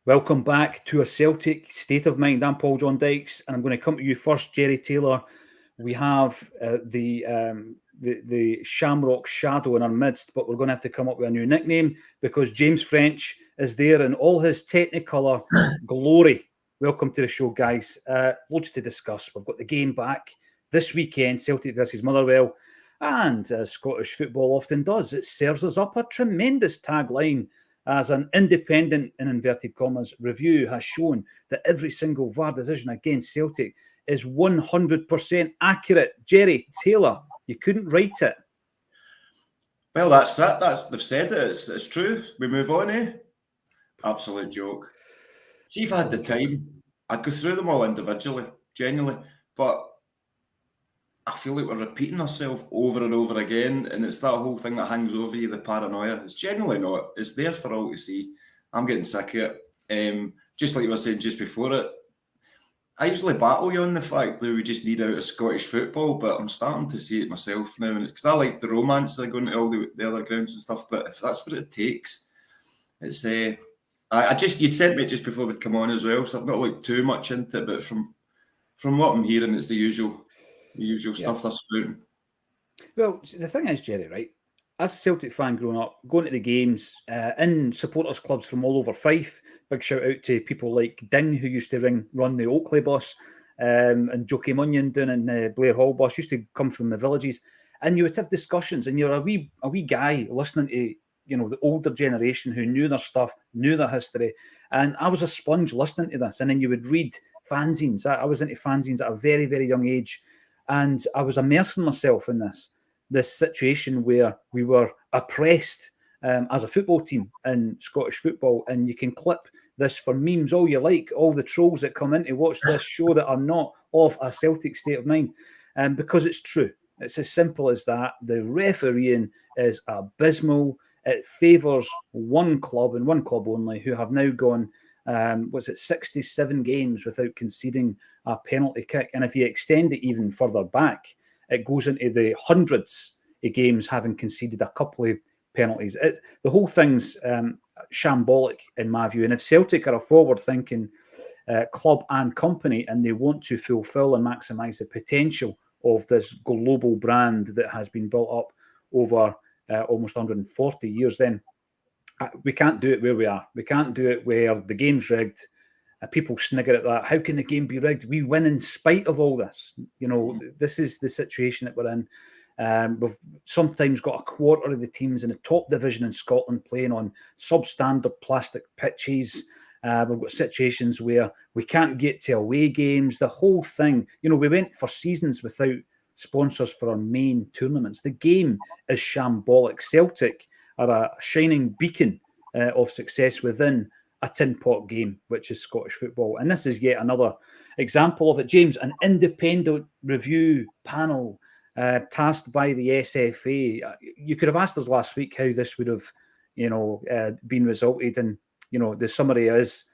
Welcome back to a Celtic State of Mind. I'm Paul John Dykes, and I'm going to come to you first, Jerry Taylor. We have the Shamrock Shadow in our midst, but we're going to have to come up with a new nickname because James French is there in all his Technicolor glory. Welcome to the show, guys. Loads to discuss. We've got the game back this weekend, Celtic versus Motherwell, and as Scottish football often does, it serves us up a tremendous tagline. As an independent, in inverted commas, review has shown that every single VAR decision against Celtic is 100% accurate. Jerry Taylor, you couldn't write it. Well, that's it. They've said it. It's true. We move on, eh? Absolute joke. See, if I had the time, I'd go through them all individually, genuinely. But I feel like we're repeating ourselves over and over again, and it's that whole thing that hangs over you, the paranoia. It's genuinely not. It's there for all to see. I'm getting sick of it. Just like you were saying just before it, I usually battle you on the fact that we just need out of Scottish football, but I'm starting to see it myself now, because I like the romance of going to all the other grounds and stuff. But if that's what it takes, it's you'd sent me just before we'd come on as well, so I've not looked too much into it. But from what I'm hearing, it's the usual stuff that's spouting. Well, the thing is, Jerry, right? As a Celtic fan growing up, going to the games in supporters clubs from all over Fife. Big shout out to people like Ding, who used to run the Oakley bus, and Jokie Munyon down in the Blair Hall bus. Used to come from the villages, and you would have discussions. And you're a wee guy listening to the older generation who knew their stuff, knew their history. And I was a sponge listening to this. And then you would read fanzines. I was into fanzines at a very, very young age. And I was immersing myself in this situation where we were oppressed as a football team in Scottish football. And you can clip this for memes all you like, all the trolls that come in to watch this show that are not of a Celtic State of Mind, because it's true. It's as simple as that. The refereeing is abysmal. It favours one club and one club only, who have now gone 67 games without conceding a penalty kick. And if you extend it even further back, it goes into the hundreds of games having conceded a couple of penalties. The whole thing's shambolic in my view. And if Celtic are a forward-thinking club and company, and they want to fulfil and maximise the potential of this global brand that has been built up over almost 140 years, then we can't do it where we are. We can't do it where the game's rigged. People snigger at that. How can the game be rigged? We win in spite of all this. This is the situation that we're in. We've sometimes got a quarter of the teams in the top division in Scotland playing on substandard plastic pitches. We've got situations where we can't get to away games. The whole thing, we went for seasons without sponsors for our main tournaments. The game is shambolic. Celtic are a shining beacon of success within a tin pot game, which is Scottish football. And this is yet another example of it. James, an independent review panel tasked by the SFA. You could have asked us last week how this would have, been resulted. And, the summary is,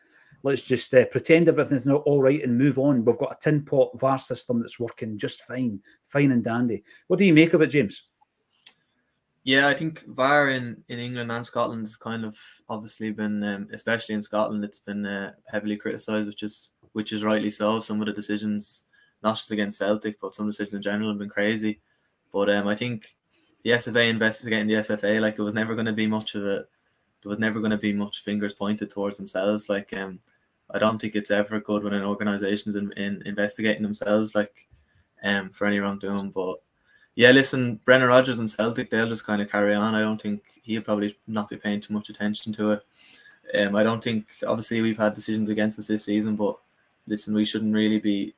let's just pretend everything's not all right and move on. We've got a tin pot VAR system that's working just fine and dandy. What do you make of it, James? Yeah, I think VAR in England and Scotland has kind of obviously been, especially in Scotland, it's been heavily criticised, which is rightly so. Some of the decisions, not just against Celtic, but some decisions in general have been crazy. But I think the SFA investigating the SFA, like, it was never going to be much of it. There was never going to be much fingers pointed towards themselves. Like, I don't think it's ever good when an organisation's in investigating themselves, like, for any wrongdoing. But yeah, listen, Brendan Rodgers and Celtic, they'll just kind of carry on. I don't think he'll probably not be paying too much attention to it. I don't think, obviously, we've had decisions against us this season, but listen, we shouldn't really be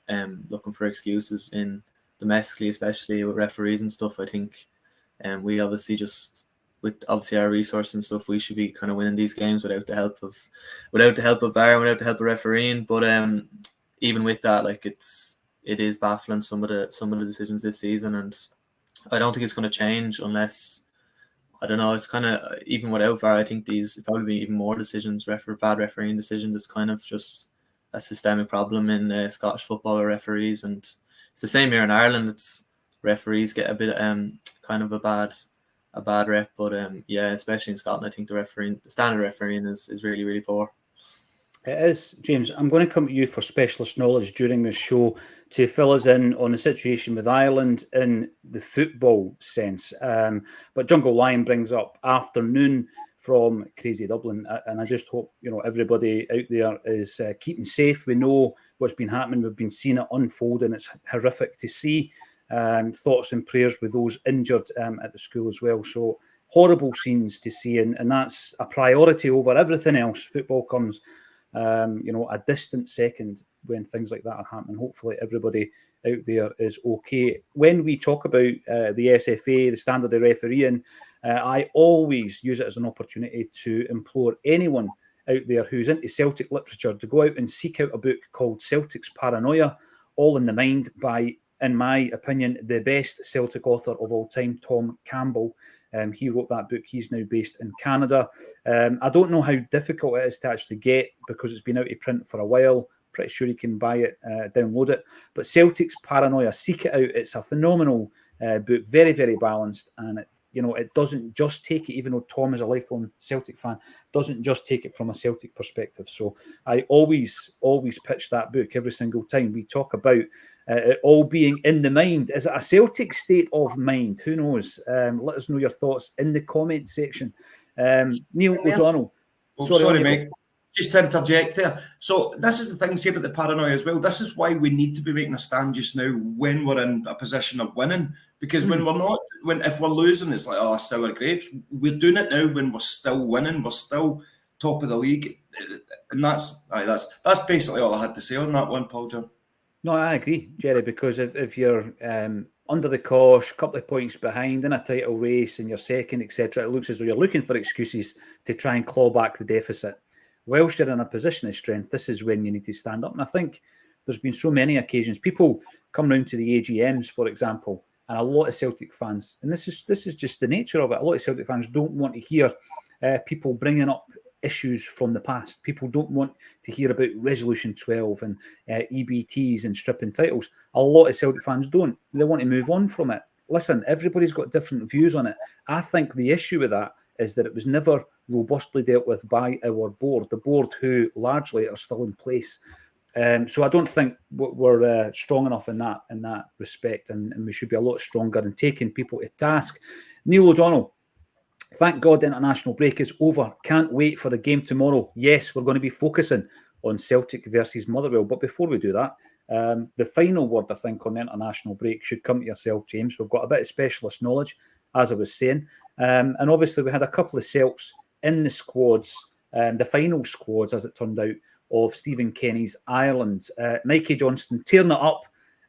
looking for excuses in domestically, especially with referees and stuff. I think we obviously just, with obviously our resources and stuff, we should be kind of winning these games without the help of VAR, without the help of refereeing. But even with that, like, it is baffling some of the decisions this season, and I don't think it's going to change unless, I don't know, it's kind of, even without VAR, I think these probably be even more decisions, bad refereeing decisions. It's kind of just a systemic problem in Scottish football with referees, and it's the same here in Ireland. It's referees get a bit kind of a bad rep, but yeah, especially in Scotland, I think the standard refereeing is really, really poor. It is, James. I'm going to come to you for specialist knowledge during this show to fill us in on the situation with Ireland in the football sense. But Jungle Lion brings up afternoon from Crazy Dublin, and I just hope everybody out there is keeping safe. We know what's been happening. We've been seeing it unfold, and it's horrific to see. Thoughts and prayers with those injured at the school as well. So horrible scenes to see, and that's a priority over everything else. Football comes a distant second when things like that are happening. Hopefully everybody out there is okay. When we talk about the SFA, the standard of refereeing, I always use it as an opportunity to implore anyone out there who's into Celtic literature to go out and seek out a book called Celtic's Paranoia, All in the Mind, by, in my opinion, the best Celtic author of all time, Tom Campbell. He wrote that book. He's now based in Canada. I don't know how difficult it is to actually get because it's been out of print for a while. Pretty sure you can buy it, download it. But Celtic's Paranoia, seek it out. It's a phenomenal book, very, very balanced. And it doesn't just take it, even though Tom is a lifelong Celtic fan, doesn't just take it from a Celtic perspective. So I always pitch that book every single time we talk about it all being in the mind. Is it a Celtic state of mind? Who knows? Let us know your thoughts in the comment section. Neil O'Donnell. Sorry, mate. Just to interject there. So this is the thing, say about the paranoia as well. This is why we need to be making a stand just now when we're in a position of winning. Because when we're not, if we're losing, it's like, oh, sour grapes. We're doing it now when we're still winning. We're still top of the league, and that's basically all I had to say on that one, Paul John. No, I agree, Jerry. Because if you're under the cosh, a couple of points behind in a title race, and you're second, etc., it looks as though you're looking for excuses to try and claw back the deficit. Whilst you're in a position of strength, this is when you need to stand up. And I think there's been so many occasions. People come round to the AGMs, for example, and a lot of Celtic fans, and this is just the nature of it, a lot of Celtic fans don't want to hear people bringing up issues from the past. People don't want to hear about Resolution 12 and EBTs and stripping titles. A lot of Celtic fans don't. They want to move on from it. Listen, everybody's got different views on it. I think the issue with that is that it was never robustly dealt with by our board, the board who largely are still in place. So I don't think we're strong enough in that respect, and we should be a lot stronger in taking people to task. Neil O'Donnell, thank God the international break is over. Can't wait for the game tomorrow. Yes, we're going to be focusing on Celtic versus Motherwell. But before we do that, the final word, I think, on the international break should come to yourself, James. We've got a bit of specialist knowledge, as I was saying. And obviously, we had a couple of Celts in the squads, the final squads, as it turned out, of Stephen Kenny's Ireland. Mikey Johnson tearing it up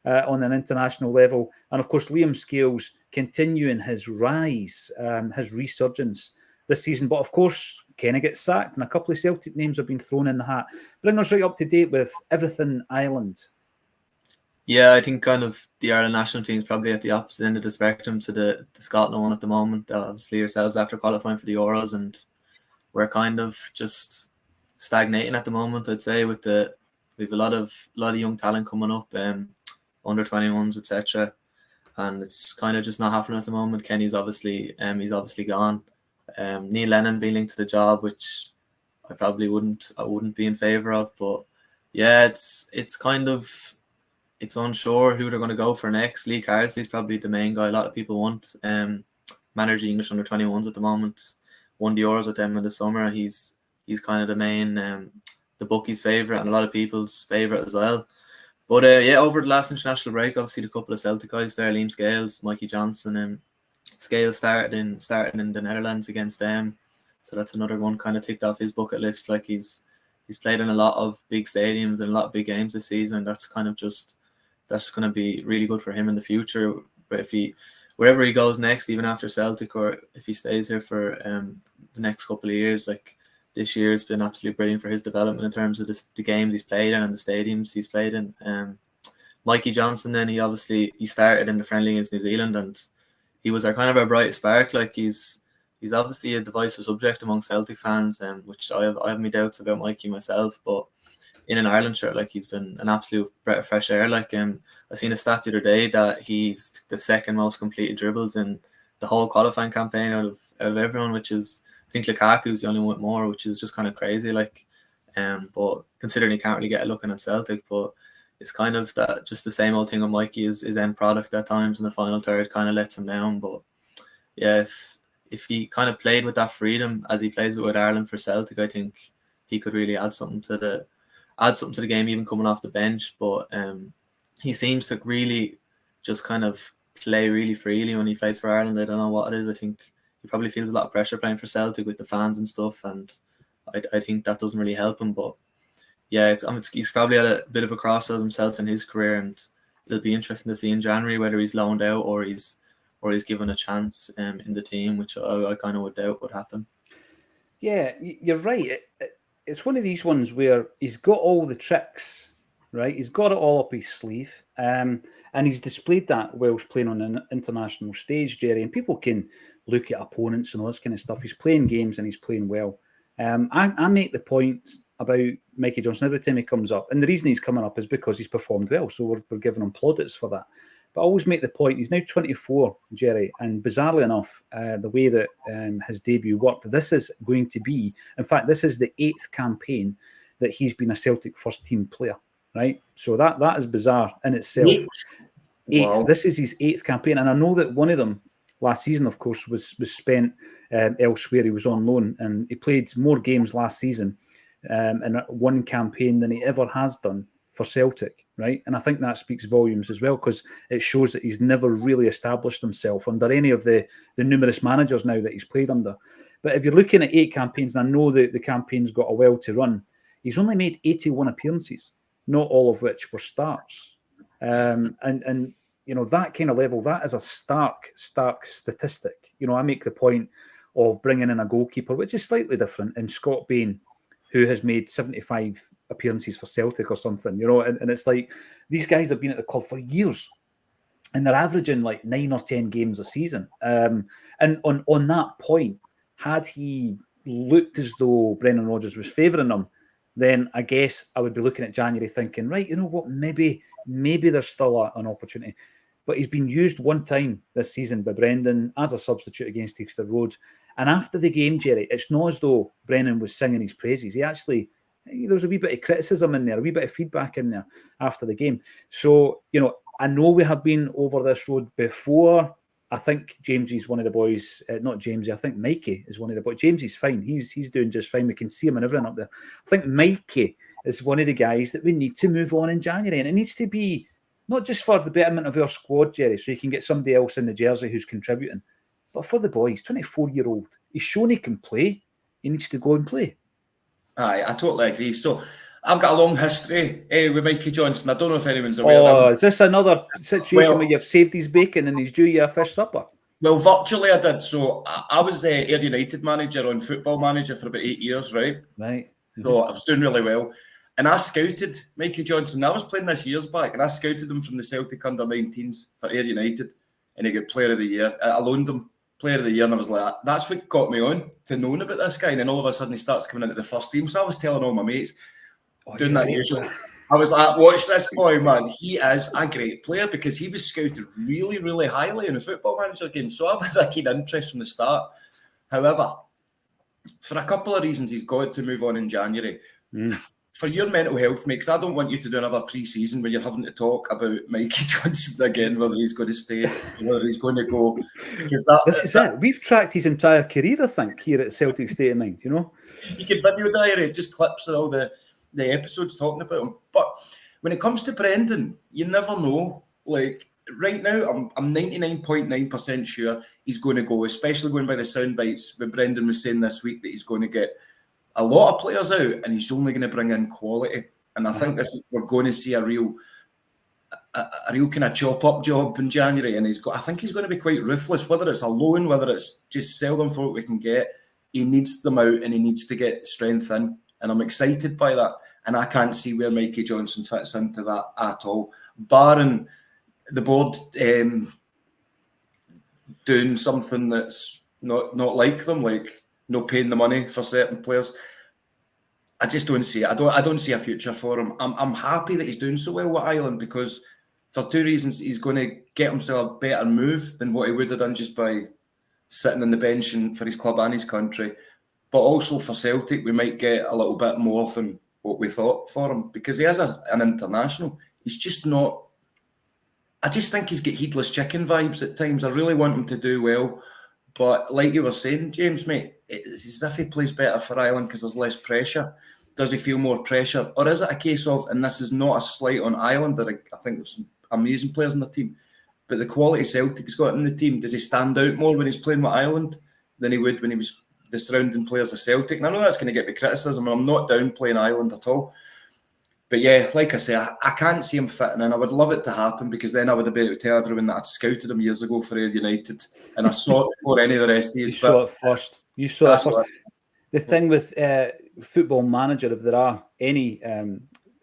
on an international level. And, of course, Liam Scales continuing his rise, his resurgence this season. But, of course, Kenny gets sacked, and a couple of Celtic names have been thrown in the hat. Bring us right up to date with everything Ireland. Yeah, I think kind of the Ireland national team is probably at the opposite end of the spectrum to the Scotland one at the moment. Obviously, yourselves after qualifying for the Euros, and we're kind of just stagnating at the moment. I'd say we have a lot of young talent coming up, under 21s, etc., and it's kind of just not happening at the moment. Kenny's obviously gone. Neil Lennon being linked to the job, which I wouldn't be in favour of. But yeah, it's kind of, it's unsure who they're going to go for next. Lee Carsley's probably the main guy a lot of people want. Manager English under 21s at the moment. Won the Euros with them in the summer. He's kind of the main, the bookies' favourite and a lot of people's favourite as well. But yeah, over the last international break, obviously the couple of Celtic guys there, Liam Scales, Mikey Johnson, and Scales starting in the Netherlands against them. So that's another one kind of ticked off his bucket list. Like he's played in a lot of big stadiums and a lot of big games this season. And that's going to be really good for him in the future. But wherever he goes next, even after Celtic, or if he stays here for the next couple of years, like this year has been absolutely brilliant for his development in terms of the games he's played in and the stadiums he's played in. Mikey Johnson, then he started in the friendly against New Zealand, and he was our brightest spark. Like he's obviously a divisive subject among Celtic fans, which I have my doubts about Mikey myself, but in an Ireland shirt, like he's been an absolute breath of fresh air. Like I seen a stat the other day that he's the second most completed dribbles in the whole qualifying campaign out of everyone, which is, I think Lukaku's the only one with more, which is just kind of crazy. Like But considering he can't really get a look in at Celtic, but it's kind of that just the same old thing with Mikey. His end product at times in the final third kind of lets him down. But yeah, if he kind of played with that freedom as he plays with Ireland for Celtic, I think he could really add something to the game, even coming off the bench. But he seems to really just kind of play really freely when he plays for Ireland. I don't know what it is. I think he probably feels a lot of pressure playing for Celtic with the fans and stuff, and I think that doesn't really help him. But yeah, he's probably at a bit of a crossroad himself in his career, and it'll be interesting to see in January whether he's loaned out or he's given a chance in the team, which I kind of would doubt would happen. Yeah, you're right. It's one of these ones where he's got all the tricks, right? He's got it all up his sleeve, and he's displayed that whilst playing on an international stage, Jerry. And people can look at opponents and all this kind of stuff. He's playing games and he's playing well. I make the point about Mikey Johnson every time he comes up, and the reason he's coming up is because he's performed well, so we're giving him plaudits for that. But I always make the point, he's now 24, Jerry, and bizarrely enough, the way that his debut worked, this is going to be, in fact, this is the 8th campaign that he's been a Celtic first-team player, right? So that is bizarre in itself. 8th. Wow. This is his 8th campaign, and I know that one of them last season, of course, was spent elsewhere. He was on loan, and he played more games last season in one campaign than he ever has done for Celtic, right? And I think that speaks volumes as well, because it shows that he's never really established himself under any of the numerous managers now that he's played under. But if you're looking at 8 campaigns, and I know that the campaign's got a while to run, he's only made 81 appearances, not all of which were starts. And you know, that kind of level, that is a stark statistic. You know, I make the point of bringing in a goalkeeper, which is slightly different, in Scott Bain, who has made 75 appearances for Celtic or something, you know, and it's like these guys have been at the club for years and they're averaging like 9 or 10 games a season. And on that point, had he looked as though Brendan Rodgers was favouring him, then I guess I would be looking at January thinking, right, you know what, maybe there's still an opportunity. But he's been used one time this season by Brendan as a substitute against Easter Road. And after the game, Jerry, it's not as though Brendan was singing his praises. There was a wee bit of criticism in there, a wee bit of feedback in there after the game. So, you know, I know we have been over this road before. I think Jamesy's one of the boys, not Jamesy, I think Mikey is one of the boys. Jamesy's fine. He's doing just fine. We can see him and everything up there. I think Mikey is one of the guys that we need to move on in January. And it needs to be not just for the betterment of our squad, Jerry, so you can get somebody else in the jersey who's contributing, but for the boys. 24-year-old. He's shown he can play. He needs to go and play. Aye, I totally agree. So I've got a long history with Mikey Johnson. I don't know if anyone's aware of that. Is this another situation where you've saved his bacon and he's due you a fish supper? Well, virtually I did. So I was the Ayr United manager on Football Manager for about 8 years, right? Right. So I was doing really well. And I scouted Mikey Johnson. I was playing this years back, and I scouted him from the Celtic under-19s for Ayr United, and he got Player of the Year. I loaned him Player of the Year, and I was like, that's what got me on to knowing about this guy. And then all of a sudden he starts coming into the first team. So I was telling all my mates, doing that usual. I was like, watch this boy, man. He is a great player, because he was scouted really, really highly in the Football Manager game. So I've had a keen interest from the start. However, for a couple of reasons, he's got to move on in January. For your mental health, mate, because I don't want you to do another pre-season where you're having to talk about Mikey Johnson again, whether he's going to stay, whether he's going to go. This is it. We've tracked his entire career, I think, here at Celtic State of Mind, you know? You can video diary, just clips of all the episodes talking about him. But when it comes to Brendan, you never know. Like, right now, I'm 99.9% sure he's going to go, especially going by the sound bites when Brendan was saying this week that he's going to get a lot of players out, and he's only going to bring in quality. And I think we're going to see a real kind of chop up job in January. And I think he's going to be quite ruthless, whether it's a loan, whether it's just sell them for what we can get. He needs them out, and he needs to get strength in. And I'm excited by that. And I can't see where Mikey Johnson fits into that at all, barring the board doing something that's not like them, like no paying the money for certain players. I just don't see it. I don't see a future for him. I'm happy that he's doing so well with Ireland, because for 2 reasons, he's going to get himself a better move than what he would have done just by sitting on the bench for his club and his country. but also for Celtic, we might get a little bit more than what we thought for him, because he is an international. He's just not. I just think he's got heedless chicken vibes at times. I really want him to do well, but like you were saying, James, mate, it's as if he plays better for Ireland because there's less pressure. Does he feel more pressure, or is it a case of, and this is not a slight on Ireland, I think there's some amazing players in the team, but the quality Celtic has got in the team, does he stand out more when he's playing with Ireland than he would when he was the surrounding players of Celtic? And I know that's going to get me criticism, and I'm not downplaying Ireland at all. But yeah, like I say, I can't see him fitting in. I would love it to happen, because then I would have been able to tell everyone that I'd scouted him years ago for Ayr United, and I saw it before any of the rest of you. You saw it first. You saw it first. What... The thing with Football Manager, if there are any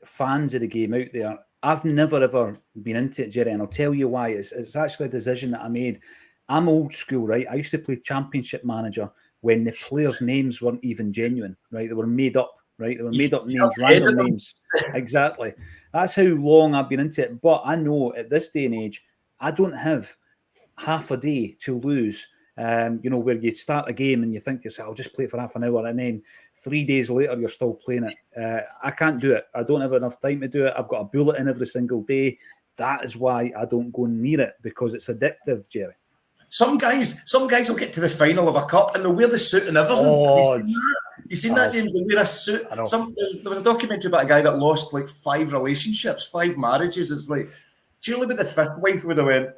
fans of the game out there, I've never ever been into it, Jerry, and I'll tell you why. It's actually a decision that I made. I'm old school, right? I used to play Championship Manager when the players' names weren't even genuine, right? They were made up. Right, they were made up names, random names. Exactly. That's how long I've been into it. But I know at this day and age, I don't have half a day to lose. Where you start a game and you think to yourself, I'll just play it for half an hour, and then 3 days later you're still playing it. I can't do it. I don't have enough time to do it. I've got a bulletin every single day. That is why I don't go near it, because it's addictive, Jerry. Some guys will get to the final of a cup and they'll wear the suit and everything. Oh, you seen that, James? They wear a suit. There was a documentary about a guy that lost like 5 relationships, 5 marriages. It's like, surely with the 5th wife would have went,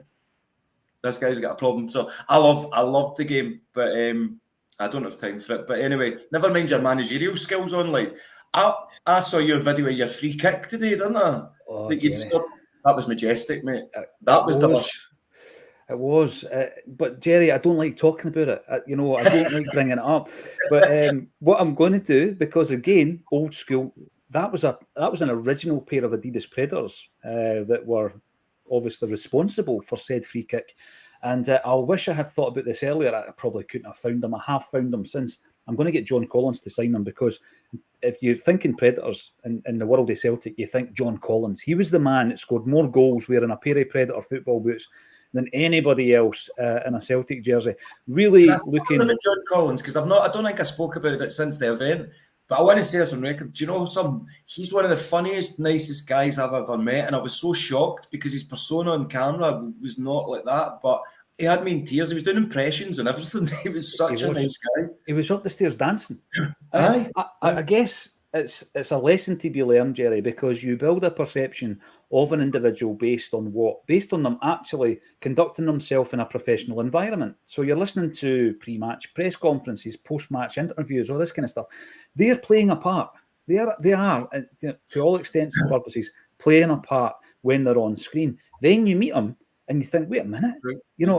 this guy's got a problem. So I love the game, but I don't have time for it. But anyway, never mind your managerial skills online. I saw your video of your free kick today, didn't I? Oh, that was majestic, mate. That was delicious. It was, but Jerry, I don't like talking about it. I don't like bringing it up. But what I'm going to do, because again, old school, that was an original pair of Adidas Predators that were obviously responsible for said free kick. And I wish I had thought about this earlier. I probably couldn't have found them. I have found them since. I'm going to get John Collins to sign them, because if you're thinking Predators in the world of Celtic, you think John Collins. He was the man that scored more goals wearing a pair of Predator football boots than anybody else in a Celtic jersey. Really looking at John Collins, because I don't think I spoke about it since the event, but I want to say this on record. Do you know he's one of the funniest, nicest guys I've ever met, and I was so shocked because his persona on camera was not like that, but he had me in tears. He was doing impressions and everything. He was such a nice guy. He was up the stairs dancing. Aye. I guess it's a lesson to be learned, Jerry, because you build a perception of an individual based on what? Based on them actually conducting themselves in a professional environment. So you're listening to pre-match press conferences, post-match interviews, all this kind of stuff. They're playing a part. They are, to all extents and purposes, playing a part when they're on screen. Then you meet them and you think, wait a minute. Right.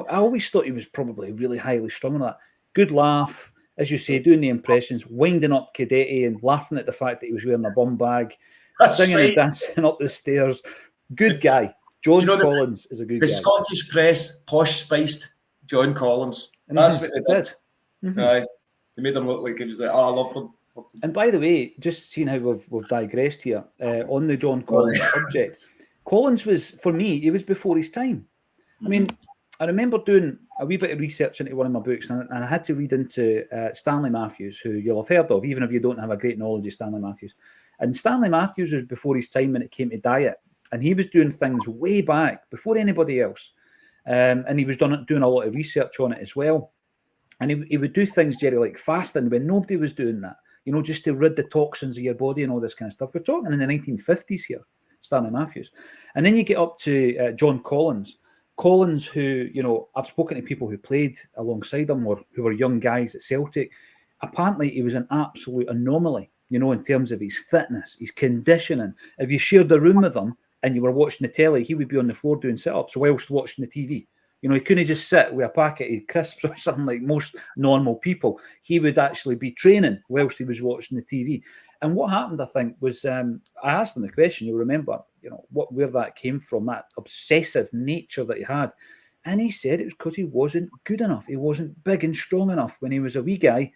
I always thought he was probably really highly strung on that. Good laugh, as you say, doing the impressions, winding up Cadete and laughing at the fact that he was wearing a bum bag. Singing and dancing up the stairs. Good guy. John Collins is a good guy. The Scottish press posh-spiced John Collins. That's what they did. Mm-hmm. They made him look like he was like, I loved him. And by the way, just seeing how we've digressed here on the John Collins subject, Collins was, for me, he was before his time. I mean, I remember doing a wee bit of research into one of my books, and I had to read into Stanley Matthews, who you'll have heard of, even if you don't have a great knowledge of Stanley Matthews. And Stanley Matthews was before his time when it came to diet. And he was doing things way back, before anybody else. And he was doing a lot of research on it as well. And he would do things, Jerry, like fasting, when nobody was doing that. Just to rid the toxins of your body and all this kind of stuff. We're talking in the 1950s here, Stanley Matthews. And then you get up to John Collins. Collins, who, I've spoken to people who played alongside him or who were young guys at Celtic. Apparently, he was an absolute anomaly. In terms of his fitness, his conditioning. If you shared a room with him and you were watching the telly, he would be on the floor doing sit-ups whilst watching the TV. He couldn't just sit with a packet of crisps or something like most normal people. He would actually be training whilst he was watching the TV. And what happened, I think, was I asked him the question, you'll remember, where that came from, that obsessive nature that he had. And he said it was because he wasn't good enough. He wasn't big and strong enough when he was a wee guy,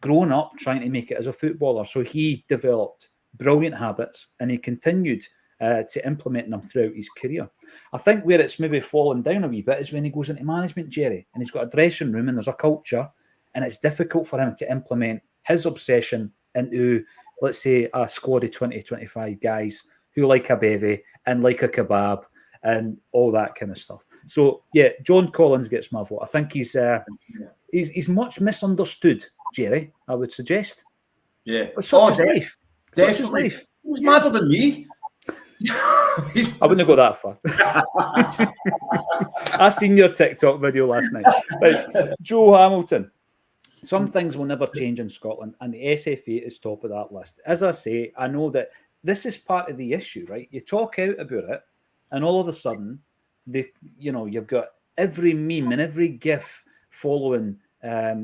growing up trying to make it as a footballer. So he developed brilliant habits and he continued to implement them throughout his career. I think where it's maybe fallen down a wee bit is when he goes into management, Jerry, and he's got a dressing room and there's a culture, and it's difficult for him to implement his obsession into, let's say, a squad of 20, 25 guys who like a bevy and like a kebab and all that kind of stuff. So, yeah, John Collins gets my vote. I think he's much misunderstood, Jerry, I would suggest. Yeah. But such is life. Definitely. Such is life. He's madder than me. I wouldn't go that far. I seen your TikTok video last night. Right, Joe Hamilton. Some things will never change in Scotland, and the SFA is top of that list. As I say, I know that this is part of the issue, right? You talk out about it, and all of a sudden, you've got every meme and every GIF following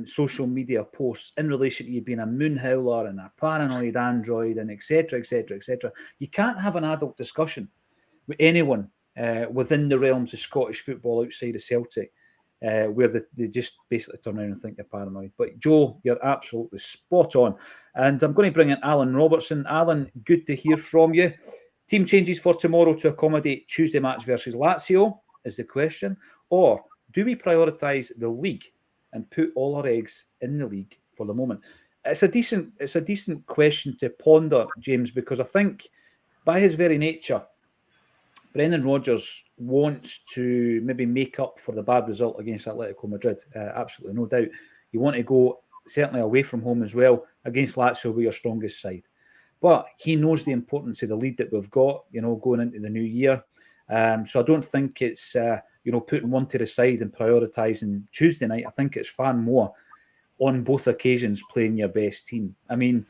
social media posts in relation to you being a moon howler and a paranoid android and etc., etc., etc. You can't have an adult discussion with anyone within the realms of Scottish football outside of Celtic where they just basically turn around and think you're paranoid. But Joe, you're absolutely spot on. And I'm going to bring in Alan Robertson. Alan, good to hear from you. Team changes for tomorrow to accommodate Tuesday match versus Lazio is the question. Or do we prioritise the league and put all our eggs in the league for the moment? It's a decent question to ponder, James, because I think by his very nature, Brendan Rodgers wants to maybe make up for the bad result against Atletico Madrid. Absolutely, no doubt. You want to go certainly away from home as well against Lazio, with your strongest side. But he knows the importance of the lead that we've got, going into the new year. So I don't think it's, putting one to the side and prioritising Tuesday night. I think it's far more on both occasions playing your best team. I mean,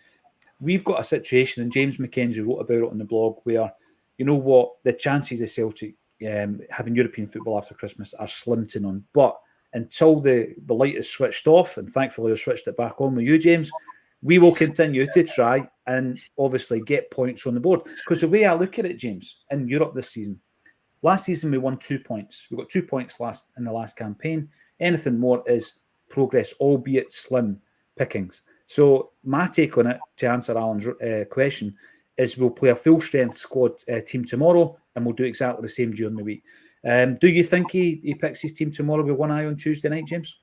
we've got a situation, and James McKenzie wrote about it on the blog, where, the chances of Celtic having European football after Christmas are slim to none. But until the light is switched off, and thankfully we've switched it back on with you, James, we will continue to try and obviously get points on the board. Because the way I look at it, James, in Europe this season, last season we won 2 points. We got 2 points in the last campaign. Anything more is progress, albeit slim pickings. So my take on it, to answer Alan's question, is we'll play a full-strength squad team tomorrow, and we'll do exactly the same during the week. Do you think he picks his team tomorrow with one eye on Tuesday night, James?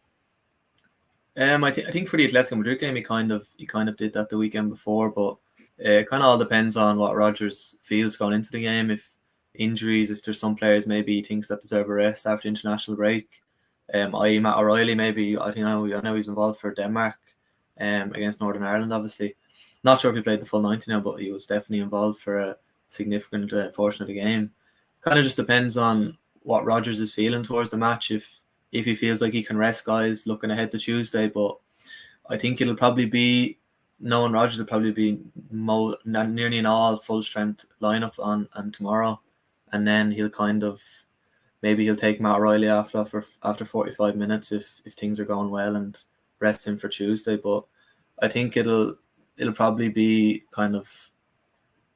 I think for the Atletico Madrid game, he kind of did that the weekend before, but it kind of all depends on what Rodgers feels going into the game. If injuries, if there's some players maybe he thinks that deserve a rest after international break, i.e. Matt O'Reilly, maybe I know he's involved for Denmark against Northern Ireland, obviously. Not sure if he played the full 90 now, but he was definitely involved for a significant portion of the game. Kind of just depends on what Rodgers is feeling towards the match. If he feels like he can rest guys looking ahead to Tuesday, but I think it'll probably be, knowing Rodgers, will probably be nearly an all full strength lineup on tomorrow, and then he'll he'll take Matt O'Reilly after 45 minutes if things are going well, and rest him for Tuesday. But I think it'll probably be kind of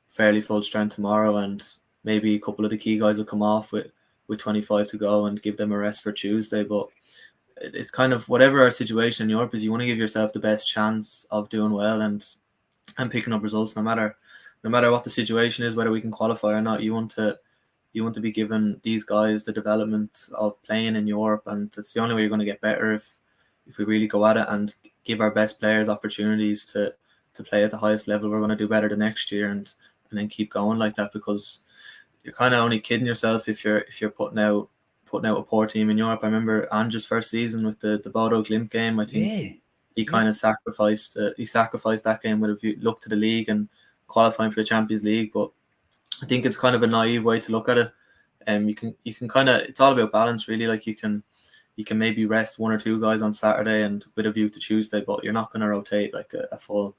fairly full strength tomorrow, and maybe a couple of the key guys will come off with 25 to go and give them a rest for Tuesday. But it's kind of whatever our situation in Europe is, you want to give yourself the best chance of doing well and picking up results, no matter what the situation is, whether we can qualify or not. You want to be giving these guys the development of playing in Europe, and it's the only way you're going to get better if we really go at it and give our best players opportunities to play at the highest level. We're going to do better the next year, and then keep going like that, because you're kind of only kidding yourself if you're putting out a poor team in Europe. I remember Ange's first season with the Bodo Glimt game. I think he kind of sacrificed that game with a look to the league and qualifying for the Champions League. But I think it's kind of a naive way to look at it. You can kind of, it's all about balance really. Like you can maybe rest one or two guys on Saturday and with a view to Tuesday, but you're not going to rotate like a full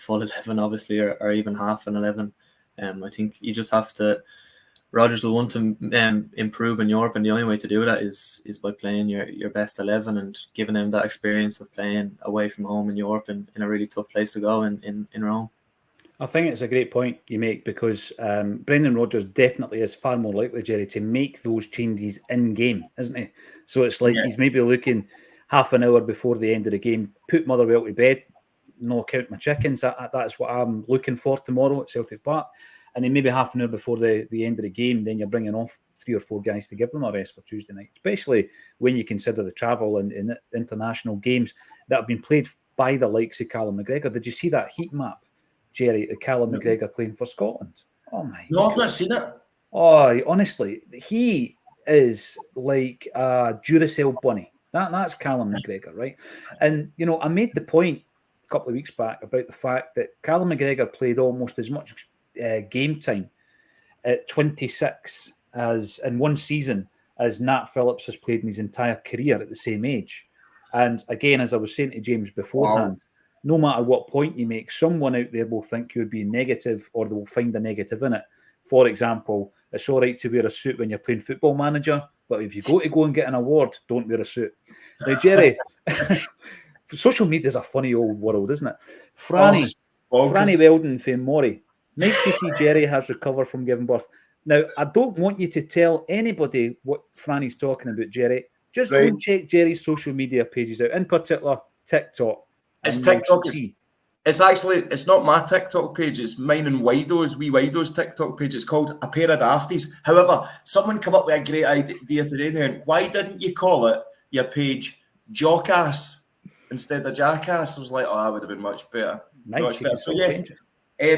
11 obviously, or even half an 11. I think you just have to. Rodgers will want to improve in Europe, and the only way to do that is by playing your best 11 and giving them that experience of playing away from home in Europe and in a really tough place to go in Rome. I think it's a great point you make, because Brendan Rodgers definitely is far more likely, Jerry, to make those changes in game, isn't he? So it's like he's maybe looking half an hour before the end of the game, put Motherwell to bed, no count my chickens. That's what I'm looking for tomorrow at Celtic Park. And then maybe half an hour before the end of the game, then you're bringing off 3 or 4 guys to give them a rest for Tuesday night, especially when you consider the travel and international games that have been played by the likes of Callum McGregor. Did you see that heat map, Jerry, of Callum McGregor playing for Scotland? Oh my No, God. I've not seen it. Oh, honestly, he is like a Duracell bunny. That's Callum McGregor, right? And, you know, I made the point a couple of weeks back about the fact that Callum McGregor played almost as much game time at 26 as in one season as Nat Phillips has played in his entire career at the same age. And again, as I was saying to James beforehand, no matter what point you make, someone out there will think you're being negative or they will find a negative in it. For example, it's all right to wear a suit when you're playing Football Manager, but if you go and get an award, don't wear a suit. Now, Jerry, social media is a funny old world, isn't it? Franny Weldon from Maury. Nice to see Jerry has recovered from giving birth. Now, I don't want you to tell anybody what Franny's talking about, Jerry. Just go and check Jerry's social media pages out, in particular TikTok. It's TikTok. It's not my TikTok page. It's mine and Wido's TikTok page. It's called A Pair of Dafties. However, someone come up with a great idea today now. Why didn't you call it your page Jockass instead of Jackass? I was like, that would have been much better. Nice. Much better. So yes,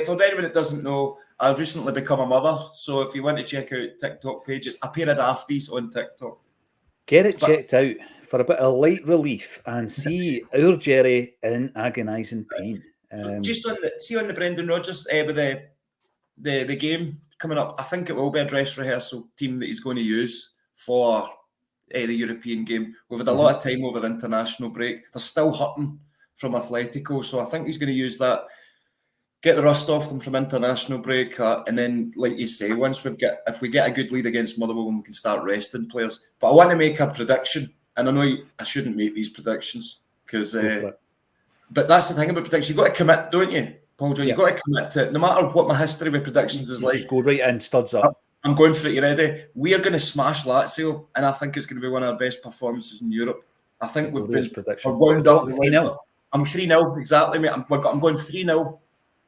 for anyone that doesn't know, I've recently become a mother. So if you want to check out TikTok pages, A Pair of Dafties on TikTok. Get it checked out for a bit of light relief and see our Jerry in agonising pain. Just on the Brendan Rodgers with the game coming up, I think it will be a dress rehearsal team that he's going to use for the European game. We've had a lot of time over the international break. They're still hurting from Atletico, so I think he's going to use that, get the rust off them from international break, and then, like you say, if we get a good lead against Motherwell, we can start resting players. But I want to make a prediction, and I know I shouldn't make these predictions because. But that's the thing about predictions. You've got to commit, don't you, Paul John? You've got to commit to it. No matter what my history with predictions is like. Just go right in, studs up. I'm going for it. You ready? We are going to smash Lazio, and I think it's going to be one of our best performances in Europe. I think we're wound up. 3-0. I'm 3-0, exactly, mate. I'm going 3-0.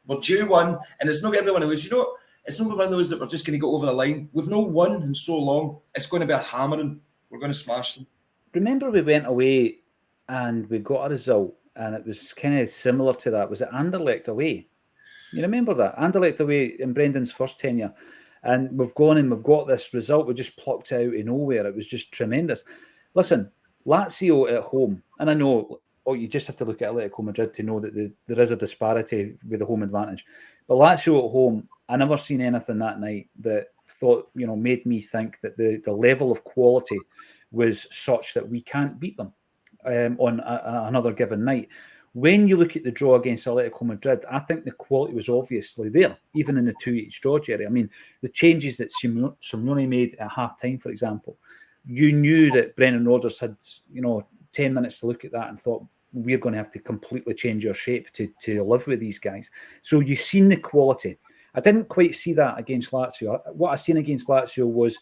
We're due one, and it's not going to be one of those. You know, it's not one of those that we're just going to go over the line. We've not won in so long. It's going to be a hammering. We're going to smash them. Remember, we went away and we got a result. And it was kind of similar to that. Was it Anderlecht away? You remember that? Anderlecht away in Brendan's first tenure. And we've gone and we've got this result. We just plucked out of nowhere. It was just tremendous. Listen, Lazio at home. And I know, you just have to look at Atletico Madrid to know that there is a disparity with the home advantage. But Lazio at home, I never seen anything that night that made me think that the level of quality was such that we can't beat them. On another given night. When you look at the draw against Atletico Madrid, I think the quality was obviously there, even in the 2-each draw, Jerry. I mean, the changes that Simeone made at half-time, for example, you knew that Brendan Rodgers had, 10 minutes to look at that and thought, we're going to have to completely change our shape to live with these guys. So you've seen the quality. I didn't quite see that against Lazio. What I seen against Lazio was,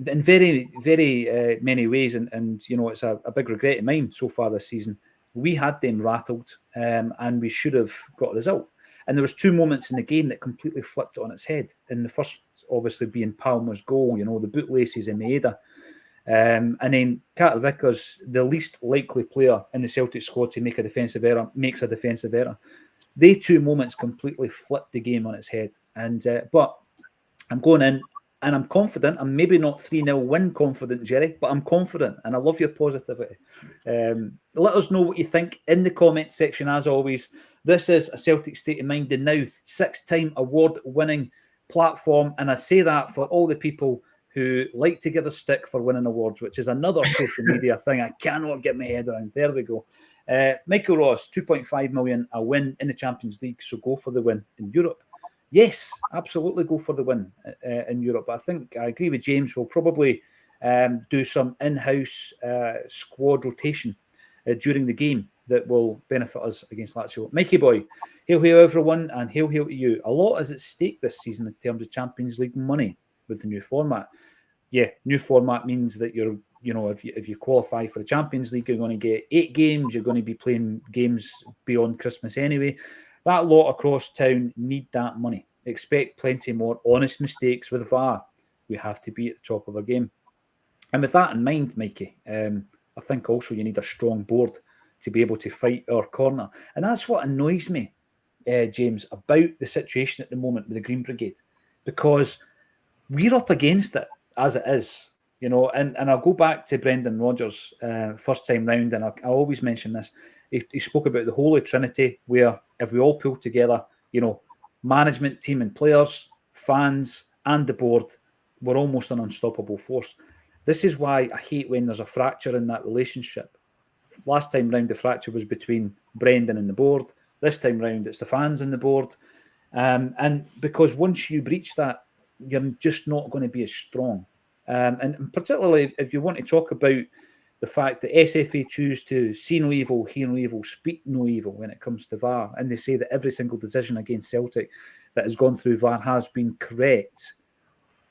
in very, very many ways, and it's a big regret of mine so far this season, we had them rattled and we should have got a result. And there was two moments in the game that completely flipped it on its head. And the first, obviously, being Palmer's goal, the bootlaces in Maeda. And then Carter Vickers, the least likely player in the Celtic squad to make a defensive error, makes a defensive error. They two moments completely flipped the game on its head. And but I'm going in, and I'm confident. I'm maybe not 3-0 win confident, Jerry, but I'm confident, and I love your positivity. Let us know what you think in the comment section, as always. This is a Celtic State of Mind, the now 6-time award-winning platform, and I say that for all the people who like to give a stick for winning awards, which is another social media thing I cannot get my head around. There we go. Michael Ross, 2.5 million, a win in the Champions League, so go for the win in Europe. Yes, absolutely go for the win in Europe. I think I agree with James. We'll probably do some in-house squad rotation during the game that will benefit us against Lazio. Mikey boy, hail, hail everyone, and hail, hail to you. A lot is at stake this season in terms of Champions League money with the new format. Yeah, new format means that you're, if you qualify for the Champions League, you're going to get 8 games. You're going to be playing games beyond Christmas anyway. That lot across town need that money. Expect plenty more honest mistakes with VAR. We have to be at the top of our game. And with that in mind, Mikey, I think also you need a strong board to be able to fight our corner. And that's what annoys me, James, about the situation at the moment with the Green Brigade, because we're up against it as it is, you know. And I'll go back to Brendan Rodgers' first time round, and I always mention this. He spoke about the Holy Trinity, where if we all pull together, you know, management team and players, fans, and the board, we're almost an unstoppable force. This is why I hate when there's a fracture in that relationship. Last time round, the fracture was between Brendan and the board. This time round, it's the fans and the board. And because once you breach that, you're just not going to be as strong. And particularly if you want to talk about the fact that SFA choose to see no evil, hear no evil, speak no evil when it comes to VAR, and they say that every single decision against Celtic that has gone through VAR has been correct,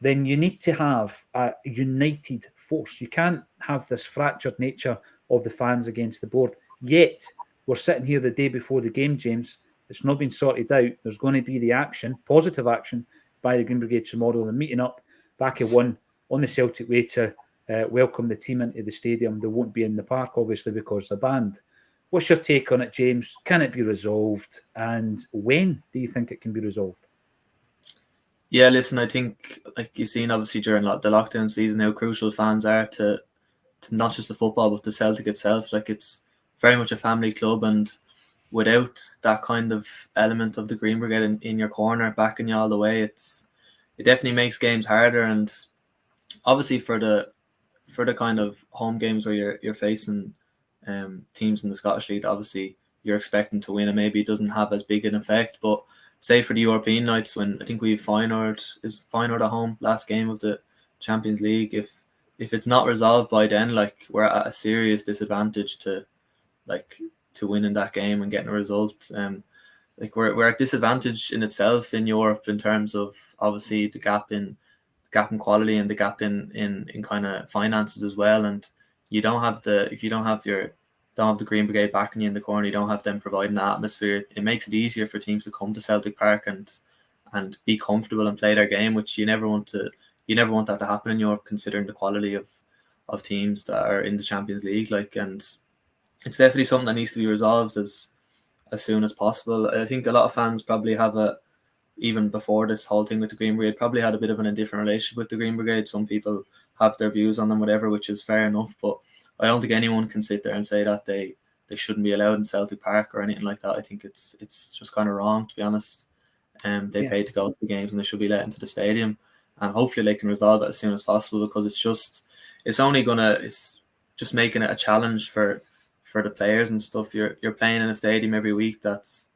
then you need to have a united force. You can't have this fractured nature of the fans against the board. Yet, we're sitting here the day before the game, James. It's not been sorted out. There's going to be the action, positive action, by the Green Brigade tomorrow. They're meeting up back at 1 on the Celtic way to welcome the team into the stadium. They won't be in the park, obviously, because they're banned. What's your take on it, James? Can it be resolved? And when do you think it can be resolved? Yeah, listen, I think, like you've seen, obviously, during the lockdown season, how crucial fans are to not just the football, but the Celtic itself. Like, it's very much a family club, and without that kind of element of the Green Brigade in your corner, backing you all the way, it definitely makes games harder. And obviously for the kind of home games where you're facing teams in the Scottish League, obviously you're expecting to win, and maybe it doesn't have as big an effect. But say for the European nights, when I think we've Feyenoord at home, last game of the Champions League, if it's not resolved by then, like, we're at a serious disadvantage to winning that game and getting a result. Like, we're at disadvantage in itself in Europe in terms of obviously the gap in quality and the gap in kind of finances as well. And you don't have if you don't have the Green Brigade backing you in the corner, you don't have them providing the atmosphere. It makes it easier for teams to come to Celtic Park and be comfortable and play their game, which you never want that to happen in Europe, considering the quality of teams that are in the Champions League. Like, and it's definitely something that needs to be resolved as soon as possible. I think a lot of fans probably have even before this whole thing with the Green Brigade, probably had a bit of an indifferent relationship with the Green Brigade. Some people have their views on them, whatever, which is fair enough. But I don't think anyone can sit there and say that they shouldn't be allowed in Celtic Park or anything like that. I think it's just kind of wrong, to be honest. They paid to go to the games, and they should be let into the stadium. And hopefully they can resolve it as soon as possible, because it's just making it a challenge for the players and stuff. You're playing in a stadium every week that's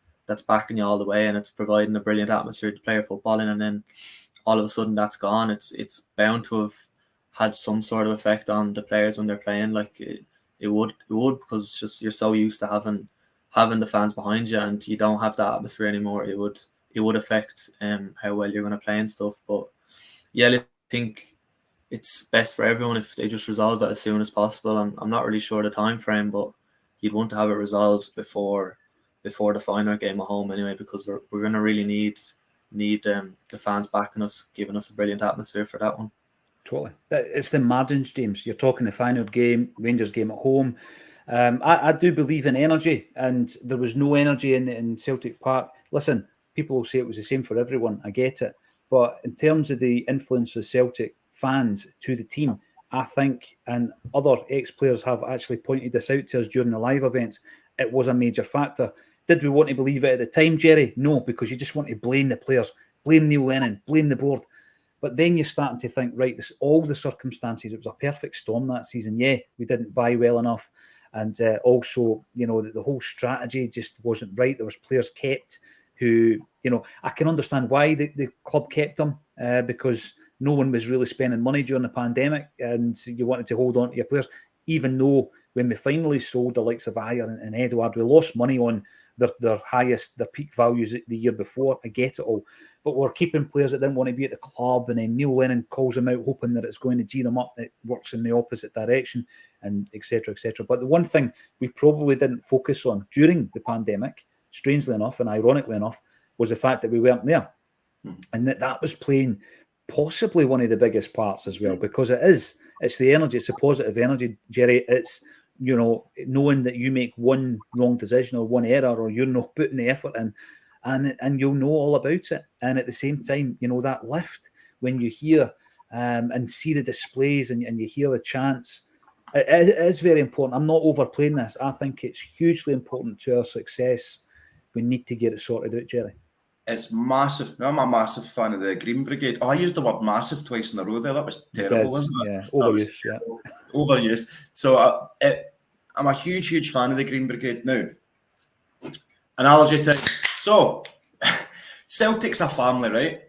backing you all the way, and it's providing a brilliant atmosphere to play your football in, and then all of a sudden that's gone. It's bound to have had some sort of effect on the players when they're playing. Like, it would, because it's just, you're so used to having the fans behind you, and you don't have that atmosphere anymore. It would affect how well you're going to play and stuff. But yeah, I think it's best for everyone if they just resolve it as soon as possible. I'm not really sure the time frame, but you'd want to have it resolved before the final game at home anyway, because we're going to really need the fans backing us, giving us a brilliant atmosphere for that one. Totally. It's the margins, James. You're talking the final game, Rangers game at home. I do believe in energy, and there was no energy in Celtic Park. Listen, people will say it was the same for everyone. I get it. But in terms of the influence of Celtic fans to the team, I think, and other ex-players have actually pointed this out to us during the live events, it was a major factor. Did we want to believe it at the time, Jerry? No, because you just want to blame the players, blame Neil Lennon, blame the board. But then you're starting to think, right, all the circumstances, it was a perfect storm that season. Yeah, we didn't buy well enough. And also, the whole strategy just wasn't right. There was players kept who, I can understand why the club kept them, because no one was really spending money during the pandemic, and you wanted to hold on to your players, even though when we finally sold the likes of Ayer and Edouard, we lost money on their peak values the year before. I get it all. But we're keeping players that didn't want to be at the club, and then Neil Lennon calls them out, hoping that it's going to gee them up. It works in the opposite direction, and et cetera, et cetera. But the one thing we probably didn't focus on during the pandemic, strangely enough and ironically enough, was the fact that we weren't there. And that was playing possibly one of the biggest parts as well, because it's the energy, it's a positive energy, Jerry. It's knowing that you make one wrong decision or one error, or you're not putting the effort in, and you'll know all about it. And at the same time, that lift when you hear and see the displays and you hear the chants, it is very important. I'm not overplaying this. I think it's hugely important to our success. We need to get it sorted out, Jerry. It's massive. I'm a massive fan of the Green Brigade. Oh, I used the word massive twice in a row there. That was terrible, wasn't it? Yeah, overuse. Yeah, overused. So I'm a huge fan of the Green Brigade. Now, analogy time. So, Celtic's a family, right?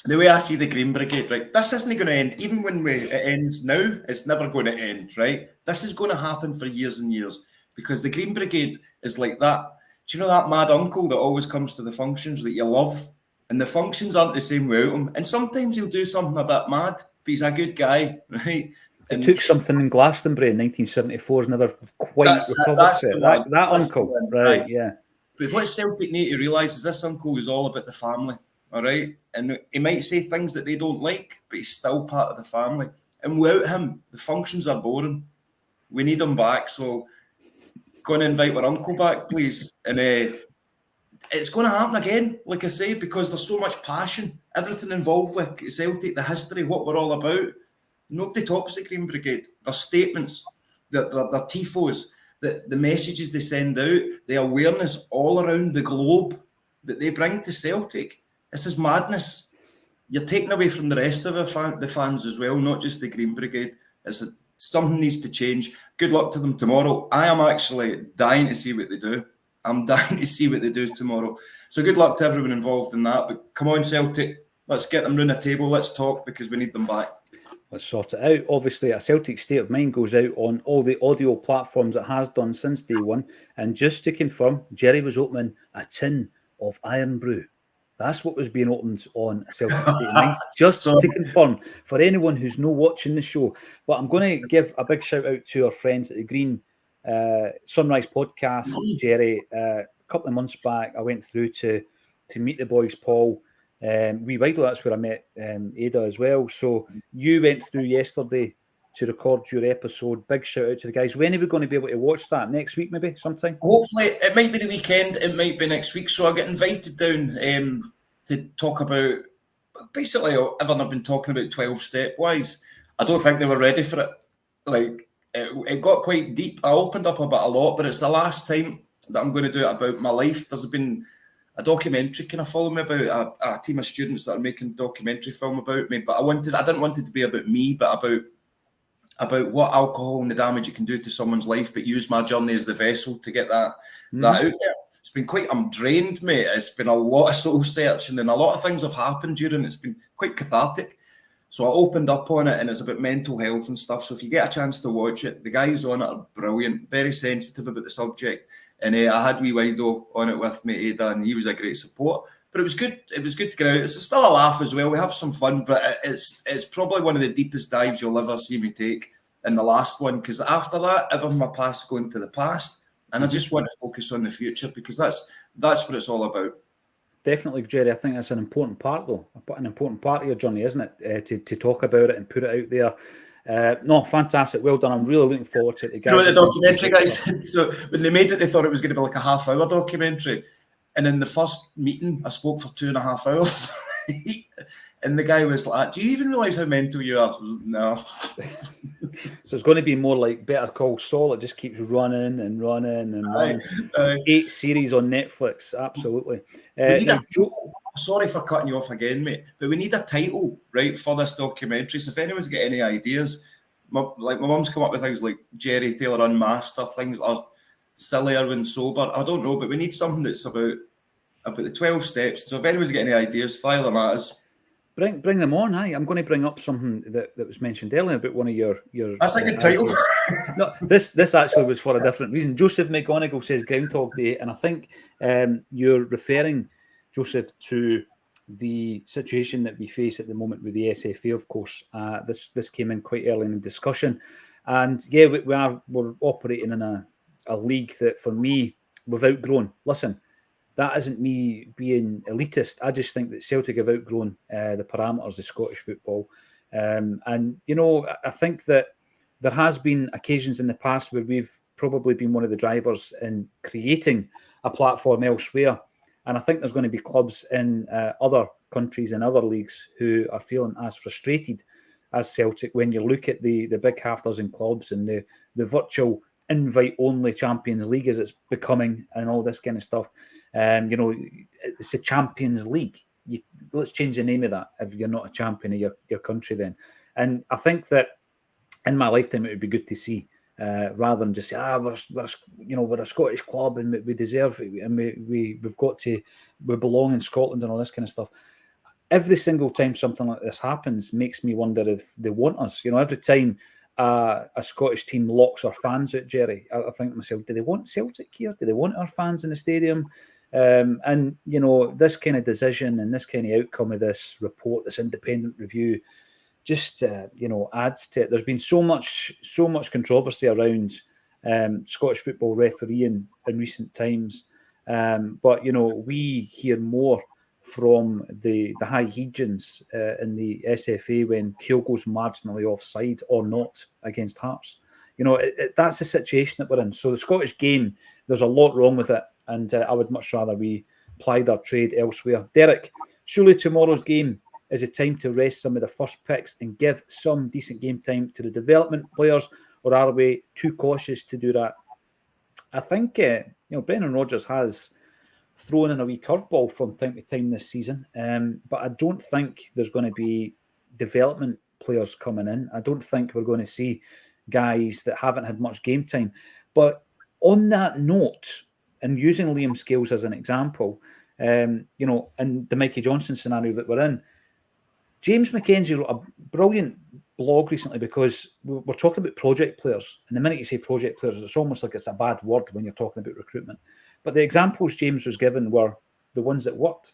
The way I see the Green Brigade, right? This isn't going to end. Even when it ends now, it's never going to end, right? This is going to happen for years and years because the Green Brigade is like that. Do you know that mad uncle that always comes to the functions that you love? And the functions aren't the same without him. And sometimes he'll do something a bit mad, but he's a good guy, right? It took something in Glastonbury in 1974, has never quite recovered it. That uncle, right, yeah. But what Celtic need to realise is this uncle is all about the family, all right? And he might say things that they don't like, but he's still part of the family. And without him, the functions are boring. We need him back, so going to invite our uncle back, please. And it's going to happen again, like I say, because there's so much passion, everything involved with Celtic, the history, what we're all about. Nobody talks the Green Brigade. Their statements, their tifos, the messages they send out, the awareness all around the globe that they bring to Celtic. This is madness. You're taking away from the rest of the fans as well, not just the Green Brigade. Something needs to change. Good luck to them tomorrow. I am actually dying to see what they do. I'm dying to see what they do tomorrow. So good luck to everyone involved in that. But come on, Celtic. Let's get them round the table. Let's talk because we need them back. Let's sort it out. Obviously, a Celtic State of Mind goes out on all the audio platforms it has done since day one. And just to confirm, Jerry was opening a tin of Iron Brew. That's what was being opened on a Celtic State of Mind. Just to confirm, for anyone who's not watching the show. But I'm going to give a big shout out to our friends at the Green Sunrise podcast, Jerry. A couple of months back, I went through to meet the boys, Paul. Wee Wido, that's where I met Ada as well. So you went through yesterday to record your episode. Big shout out to the guys. When are we going to be able to watch that? Next week, maybe sometime? Hopefully, it might be the weekend. It might be next week. So I get invited down to talk about basically everything I've been talking about 12-step wise. I don't think they were ready for it. Like it got quite deep. I opened up about a lot, but it's the last time that I'm going to do it about my life. There's been a documentary kind of following me about a team of students that are making a documentary film about me. But I didn't want it to be about me, but about what alcohol and the damage it can do to someone's life, but use my journey as the vessel to get that out there. It's been I'm drained, mate. It's been a lot of soul searching and a lot of things have happened during. It's been quite cathartic. So I opened up on it and it's about mental health and stuff. So if you get a chance to watch it, the guys on it are brilliant, very sensitive about the subject. And I had wee Wido on it with me, Ada, and he was a great support. But it was good. It was good to get out. It's still a laugh as well. We have some fun, but it's probably one of the deepest dives you'll ever see me take. In the last one, because after that, everything my past going to the past, and I just want to focus on the future because that's what it's all about. Definitely, Jerry. I think that's an important part, though. An important part of your journey, isn't it? To talk about it and put it out there. No, fantastic. Well done. I'm really looking forward to it. You know, the documentary guys. So when they made it, they thought it was going to be like a half-hour documentary, and in the first meeting, I spoke for 2.5 hours. And the guy was like, "Do you even realise how mental you are?" No. So it's going to be more like Better Call Saul. It just keeps running and running and running. 8 series on Netflix. Absolutely. Sorry for cutting you off again, mate, but we need a title, right, for this documentary. So if anyone's got any ideas, my mum's come up with things like Jerry Taylor Unmasked or things like Sillier when Sober. I don't know, but we need something that's about the 12 steps. So if anyone's got any ideas, file them at us. Bring them on. Hi, I'm going to bring up something that was mentioned earlier about one of your. That's a good title. No, this actually was for a different reason. Joseph McGonigal says Groundhog Day, and I think you're referring, Joseph, to the situation that we face at the moment with the SFA. Of course, this came in quite early in the discussion, and yeah, we're operating in a league that for me we've outgrown. Listen. That isn't me being elitist. I just think that Celtic have outgrown the parameters of Scottish football. And, you know, I think that there has been occasions in the past where we've probably been one of the drivers in creating a platform elsewhere. And I think there's going to be clubs in other countries and other leagues who are feeling as frustrated as Celtic when you look at the big half dozen clubs and the virtual invite-only Champions League as it's becoming and all this kind of stuff. It's the Champions League. Let's change the name of that if you're not a champion of your country then. And I think that in my lifetime it would be good to see rather than just say, we're a Scottish club and we deserve it and we belong in Scotland and all this kind of stuff. Every single time something like this happens makes me wonder if they want us. Every time a Scottish team locks our fans out, Jerry, I think to myself, do they want Celtic here? Do they want our fans in the stadium? And this kind of decision and this kind of outcome of this report, this independent review, just adds to it. There's been so much controversy around Scottish football refereeing in recent times, but we hear more from the high Hegians in the SFA when Kyogo's marginally offside or not against Hearts. That's the situation that we're in. So the Scottish game, there's a lot wrong with it, and I would much rather we plied our trade elsewhere. Derek, surely tomorrow's game is a time to rest some of the first picks and give some decent game time to the development players, or are we too cautious to do that? I think Brendan Rodgers has thrown in a wee curveball from time to time this season, but I don't think there's going to be development players coming in. I don't think we're going to see guys that haven't had much game time. But on that note, and using Liam Scales as an example, in the Mikey Johnson scenario that we're in, James McKenzie wrote a brilliant blog recently because we're talking about project players. And the minute you say project players, it's almost like it's a bad word when you're talking about recruitment. But the examples James was given were the ones that worked.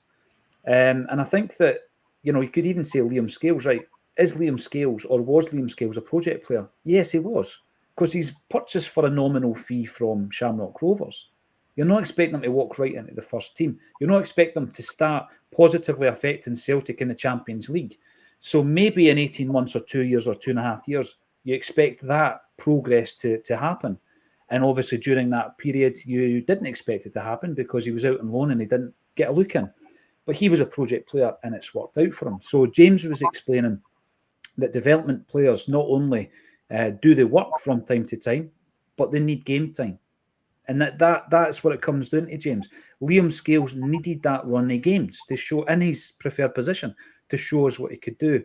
And I think that, you could even say Liam Scales, right? Is Liam Scales or was Liam Scales a project player? Yes, he was. Because he's purchased for a nominal fee from Shamrock Rovers. You're not expecting them to walk right into the first team. You're not expecting them to start positively affecting Celtic in the Champions League. So maybe in 18 months or 2 years or 2.5 years, you expect that progress to happen. And obviously during that period, you didn't expect it to happen because he was out on loan and he didn't get a look in. But he was a project player and it's worked out for him. So James was explaining that development players not only do the work from time to time, but they need game time. And that's what it comes down to, James. Liam Scales needed that run of games to show in his preferred position to show us what he could do.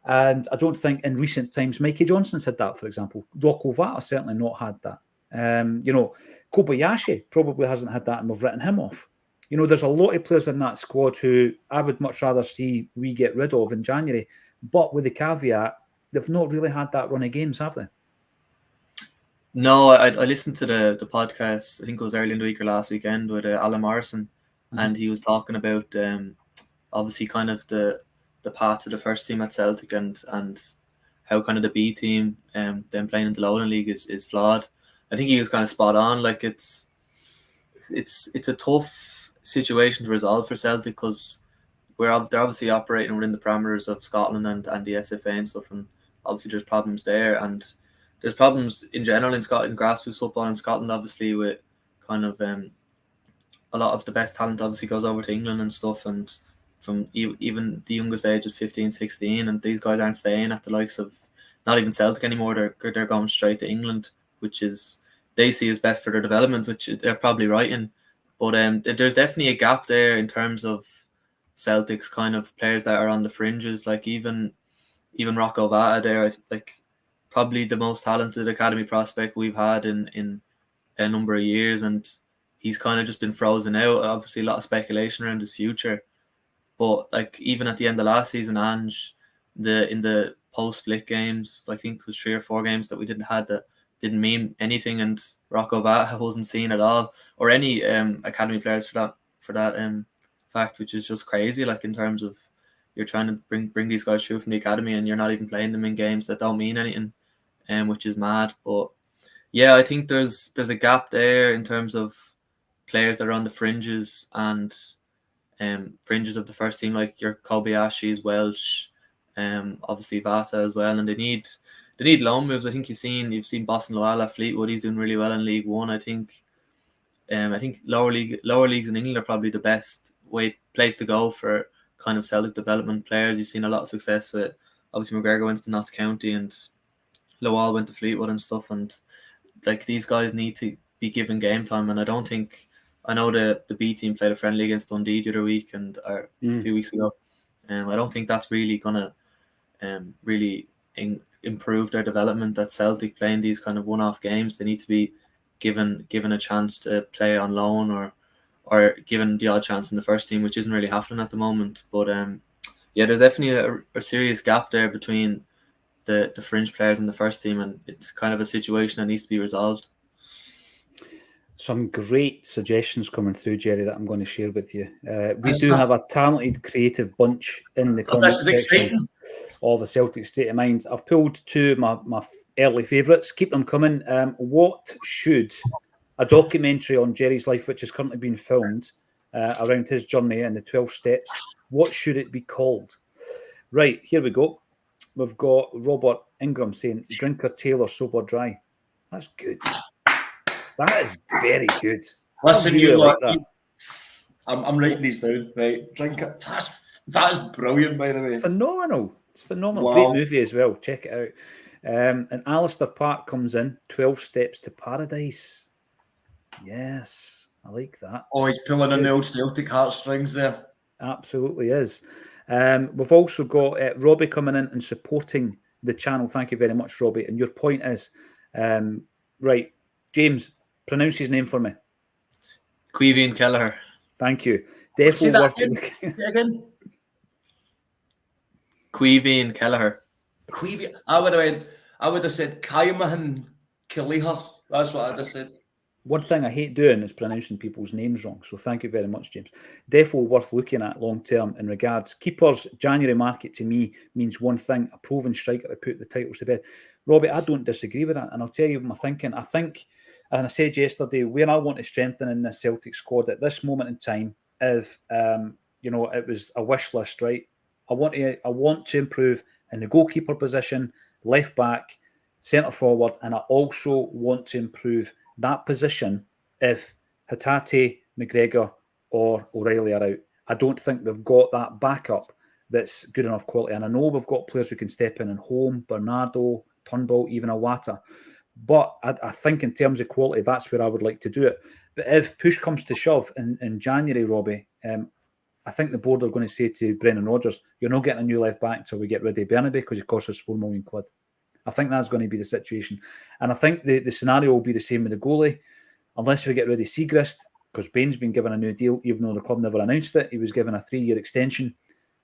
And I don't think in recent times Mikey Johnson's had that, for example. Rocco Vata certainly not had that. Kobayashi probably hasn't had that and we've written him off. There's a lot of players in that squad who I would much rather see we get rid of in January. But with the caveat, they've not really had that run of games, have they? No, I listened to the podcast, I think it was early in the week or last weekend with Alan Morrison, and he was talking about obviously kind of the path to the first team at Celtic and how kind of the B team them playing in the Lowland League is flawed. I think he was kind of spot on. Like it's a tough situation to resolve for Celtic because they're obviously operating within the parameters of Scotland and the SFA and stuff, and obviously there's problems there, and there's problems in general in Scotland, grassroots football in Scotland, obviously with kind of a lot of the best talent obviously goes over to England and stuff, and from even the youngest age of 15, 16, and these guys aren't staying at the likes of not even Celtic anymore. They're going straight to England, which is they see as best for their development, which they're probably right in. But there's definitely a gap there in terms of Celtic's kind of players that are on the fringes, like even Rocco Vata there, like probably the most talented academy prospect we've had in a number of years, and he's kind of just been frozen out. Obviously a lot of speculation around his future, but like even at the end of last season, Ange, in the post-split games, I think it was 3 or 4 games that we didn't mean anything, and Rocco Vata wasn't seen at all, or any academy players for that fact, which is just crazy. Like in terms of you're trying to bring these guys through from the academy and you're not even playing them in games that don't mean anything, which is mad. But yeah, I think there's a gap there in terms of players that are on the fringes and fringes of the first team, like your Kobayashi's, Welsh, obviously Vata as well, and they need they need loan moves. I think you've seen Boston Loyola, Fleetwood. He's doing really well in League One. I think lower leagues in England are probably the best place to go for kind of Celtic development players. You've seen a lot of success with, obviously McGregor went to Notts County and Lowell went to Fleetwood and stuff, and like these guys need to be given game time. And I know the B team played a friendly against Dundee the other week and a few weeks ago. I don't think that's really gonna improve their development at Celtic playing these kind of one-off games. They need to be given a chance to play on loan or given the odd chance in the first team, which isn't really happening at the moment. But there's definitely a serious gap there between the fringe players in the first team, and it's kind of a situation that needs to be resolved. Some great suggestions coming through, Jerry, that I'm going to share with you. We do have a talented, creative bunch in the comment section of the Celtic State of Mind. I've pulled two of my early favourites. Keep them coming. What should a documentary on Jerry's life, which is currently being filmed around his journey and the 12 steps, what should it be called? Right, here we go. We've got Robert Ingram saying, Drinker, Tailor, Sober, Dry. That's good. That is very good. Listen, really like that. I'm writing these down. Right, Drinker. That's brilliant, by the way. Phenomenal. It's phenomenal. Wow. Great movie as well. Check it out. And Alistair Park comes in, 12 Steps to Paradise. Yes, I like that. Oh, he's pulling on the old Celtic heartstrings there. Absolutely is. We've also got Robbie coming in and supporting the channel. Thank you very much, Robbie. And your point is, right, James, pronounce his name for me. Caoimhín Kelleher. Thank you. Definitely again. Caoimhín Kelleher. I would have said Caoimhín Kelleher. That's what I'd have said. One thing I hate doing is pronouncing people's names wrong. So thank you very much, James. Defo worth looking at long term in regards. Keepers January market to me means one thing: a proven striker to put the titles to bed. Robbie, I don't disagree with that, and I'll tell you my thinking. I think, and I said yesterday, where I want to strengthen in this Celtic squad at this moment in time, if it was a wish list, right? I want to improve in the goalkeeper position, left back, centre forward, and I also want to improve that position if Hatate, McGregor, or O'Reilly are out. I don't think we've got that backup that's good enough quality. And I know we've got players who can step in and home, Bernardo, Turnbull, even Iwata. But I think in terms of quality, that's where I would like to do it. But if push comes to shove in January, Robbie, I think the board are going to say to Brendan Rodgers, you're not getting a new left back until we get rid of Bernabe because it costs us £4 million. I think that's going to be the situation. And I think the scenario will be the same with the goalie, unless we get rid of Siegrist, because Bain's been given a new deal, even though the club never announced it. He was given a 3-year extension.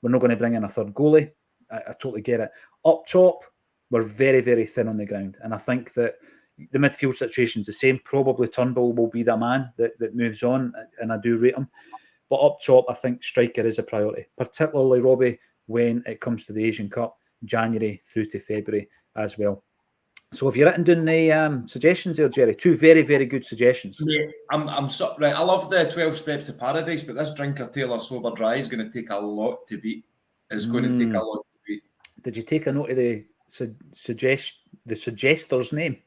We're not going to bring in a third goalie. I totally get it. Up top, we're very, very thin on the ground. And I think that the midfield situation is the same. Probably Turnbull will be the man that moves on, and I do rate him. But up top, I think striker is a priority, particularly, Robbie, when it comes to the Asian Cup, January through to February as well. So if you're written down the suggestions there, Jerry, two very, very good suggestions. Yeah, I'm so right. I love the 12 Steps to Paradise, but this Drinker, Tailor, Sober, Dry is going to take a lot to beat. It's going to take a lot to beat. Did you take a note of the suggestor's name?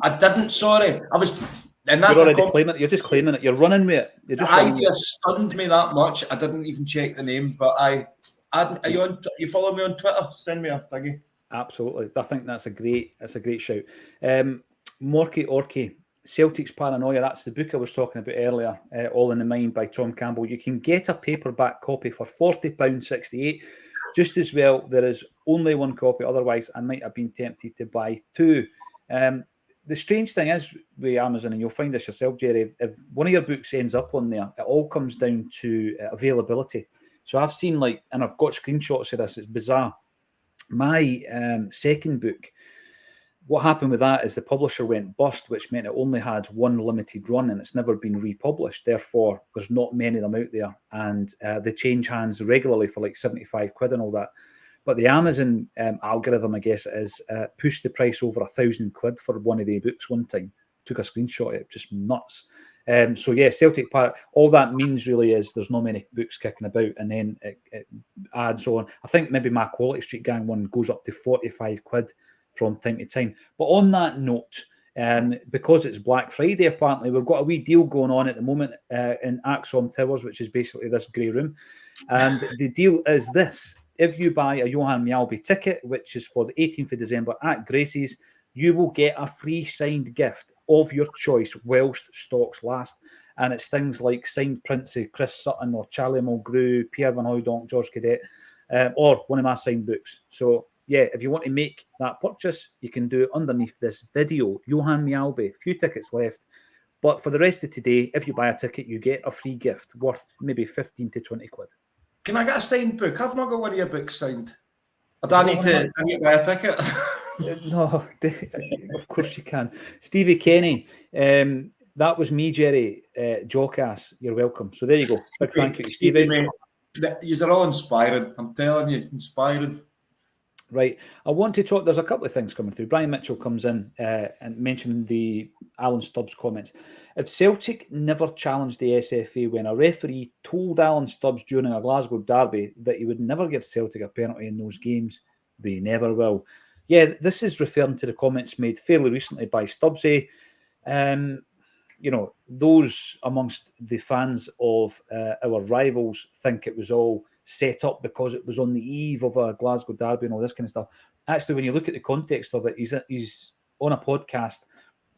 I didn't. Sorry, I was. And that's you're already claiming it. You're just claiming it. You're running with it. The idea stunned me that much. I didn't even check the name. But are you follow me on Twitter? Send me a thingy. Absolutely. I think that's a great shout. Morky Orky, Celtic's Paranoia. That's the book I was talking about earlier, All in the Mind by Tom Campbell. You can get a paperback copy for £40.68. Just as well, there is only one copy. Otherwise, I might have been tempted to buy two. The strange thing is with Amazon, and you'll find this yourself, Jerry, if one of your books ends up on there, it all comes down to availability. So I've seen and I've got screenshots of this. It's bizarre. My second book, what happened with that is the publisher went bust, which meant it only had one limited run and it's never been republished. Therefore, there's not many of them out there. And they change hands regularly for £75 and all that. But the Amazon algorithm, I guess it is, pushed the price over £1,000 for one of the books one time. Took a screenshot of it, just nuts. So yeah, Celtic Park, all that means really is there's not many books kicking about, and then it adds on. I think maybe my Quality Street Gang one goes up to £45 from time to time. But on that note, because it's Black Friday, apparently, we've got a wee deal going on at the moment in Acsom Towers, which is basically this grey room. And the deal is this. If you buy a Johan Mjällby ticket, which is for the 18th of December at Gracie's, you will get a free signed gift of your choice whilst stocks last. And it's things like signed prints of Chris Sutton or Charlie Mulgrew, Pierre Van Hooydonk, George Cadet, or one of my signed books. So, yeah, if you want to make that purchase, you can do it underneath this video. Johan Mjällby, few tickets left. But for the rest of today, if you buy a ticket, you get a free gift worth maybe 15 to 20 quid. Can I get a signed book? I've not got one of your books signed. I need to buy a ticket. No, of course you can. Stevie Kenny, that was me, Jerry. Jockass, you're welcome. So there you go. Big thank you to Stevie. You're all inspiring. I'm telling you, inspiring. Right. I want to talk. There's a couple of things coming through. Brian Mitchell comes in and mentioned the Alan Stubbs comments. If Celtic never challenged the SFA when a referee told Alan Stubbs during a Glasgow derby that he would never give Celtic a penalty in those games, they never will. Yeah, this is referring to the comments made fairly recently by Stubbsy. You know, those amongst the fans of our rivals think it was all set up because it was on the eve of a Glasgow derby and all this kind of stuff. Actually, when you look at the context of it, he's on a podcast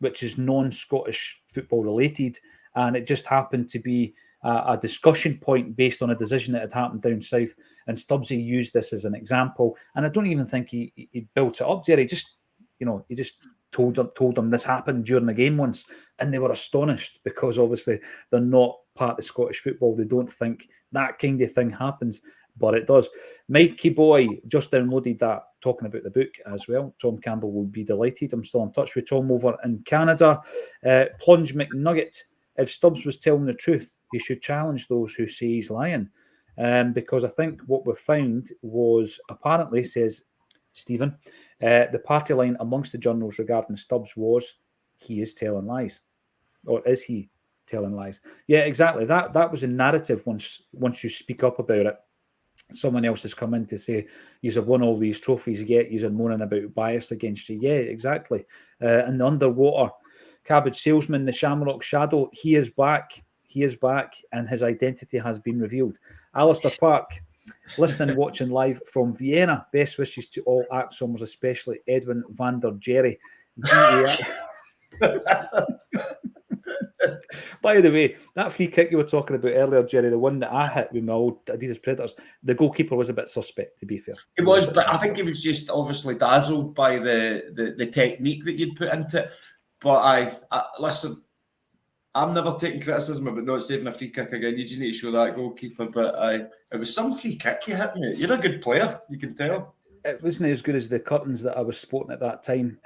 which is non-Scottish football related, and it just happened to be a discussion point based on a decision that had happened down south, and Stubbsy used this as an example. And I don't even think he built it up, Jerry. He just told them this happened during the game once, and they were astonished because obviously they're not part of Scottish football. They don't think that kind of thing happens, but it does. Mikey Boy just downloaded that, talking about the book as well. Tom Campbell will be delighted. I'm still in touch with Tom over in Canada. Plunge McNugget, if Stubbs was telling the truth, he should challenge those who say he's lying. Because I think what we found was, apparently, says Stephen, the party line amongst the journals regarding Stubbs was, he is telling lies. Or is he telling lies? Yeah, exactly. That was a narrative once you speak up about it. Someone else has come in to say, you've won all these trophies, yet you're moaning about bias against you. Yeah, exactly. And the underwater cabbage salesman, the Shamrock Shadow, he is back. He is back, and his identity has been revealed. Alistair Park, listening, watching live from Vienna. Best wishes to all Axoms, especially Edwin van der Jerry. By the way, that free kick you were talking about earlier, Jerry, the one that I hit with my old Adidas Predators, the goalkeeper was a bit suspect, to be fair. He was, but I think he was just obviously dazzled by the technique that you'd put into it. But I listen, I'm never taking criticism about not saving a free kick again. You just need to show that goalkeeper. But it was some free kick you hit me. You're a good player, you can tell. It wasn't as good as the curtains that I was sporting at that time.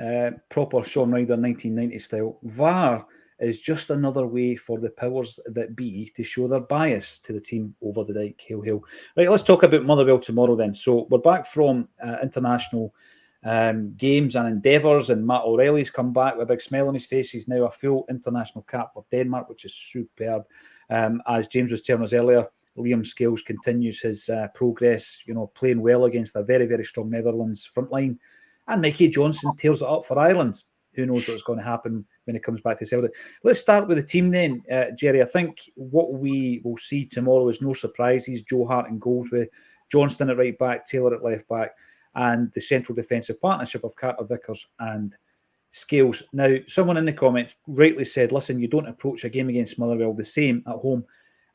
Proper Shaun Ryder 1990 style. VAR is just another way for the powers that be to show their bias to the team over the dike. Hail, hail. Right, let's talk about Motherwell tomorrow then. So we're back from international games and endeavours, and Matt O'Reilly's come back with a big smile on his face. He's now a full international cap for Denmark, which is superb. As James was telling us earlier, Liam Scales continues his progress, playing well against a very, very strong Netherlands front line. And Mikey Johnson tears it up for Ireland. Who knows what's going to happen when it comes back to Celtic. Let's start with the team then, Jerry. I think what we will see tomorrow is no surprises. Joe Hart in goals with Johnston at right back, Taylor at left back, and the central defensive partnership of Carter Vickers and Scales. Now, someone in the comments rightly said, listen, you don't approach a game against Motherwell the same at home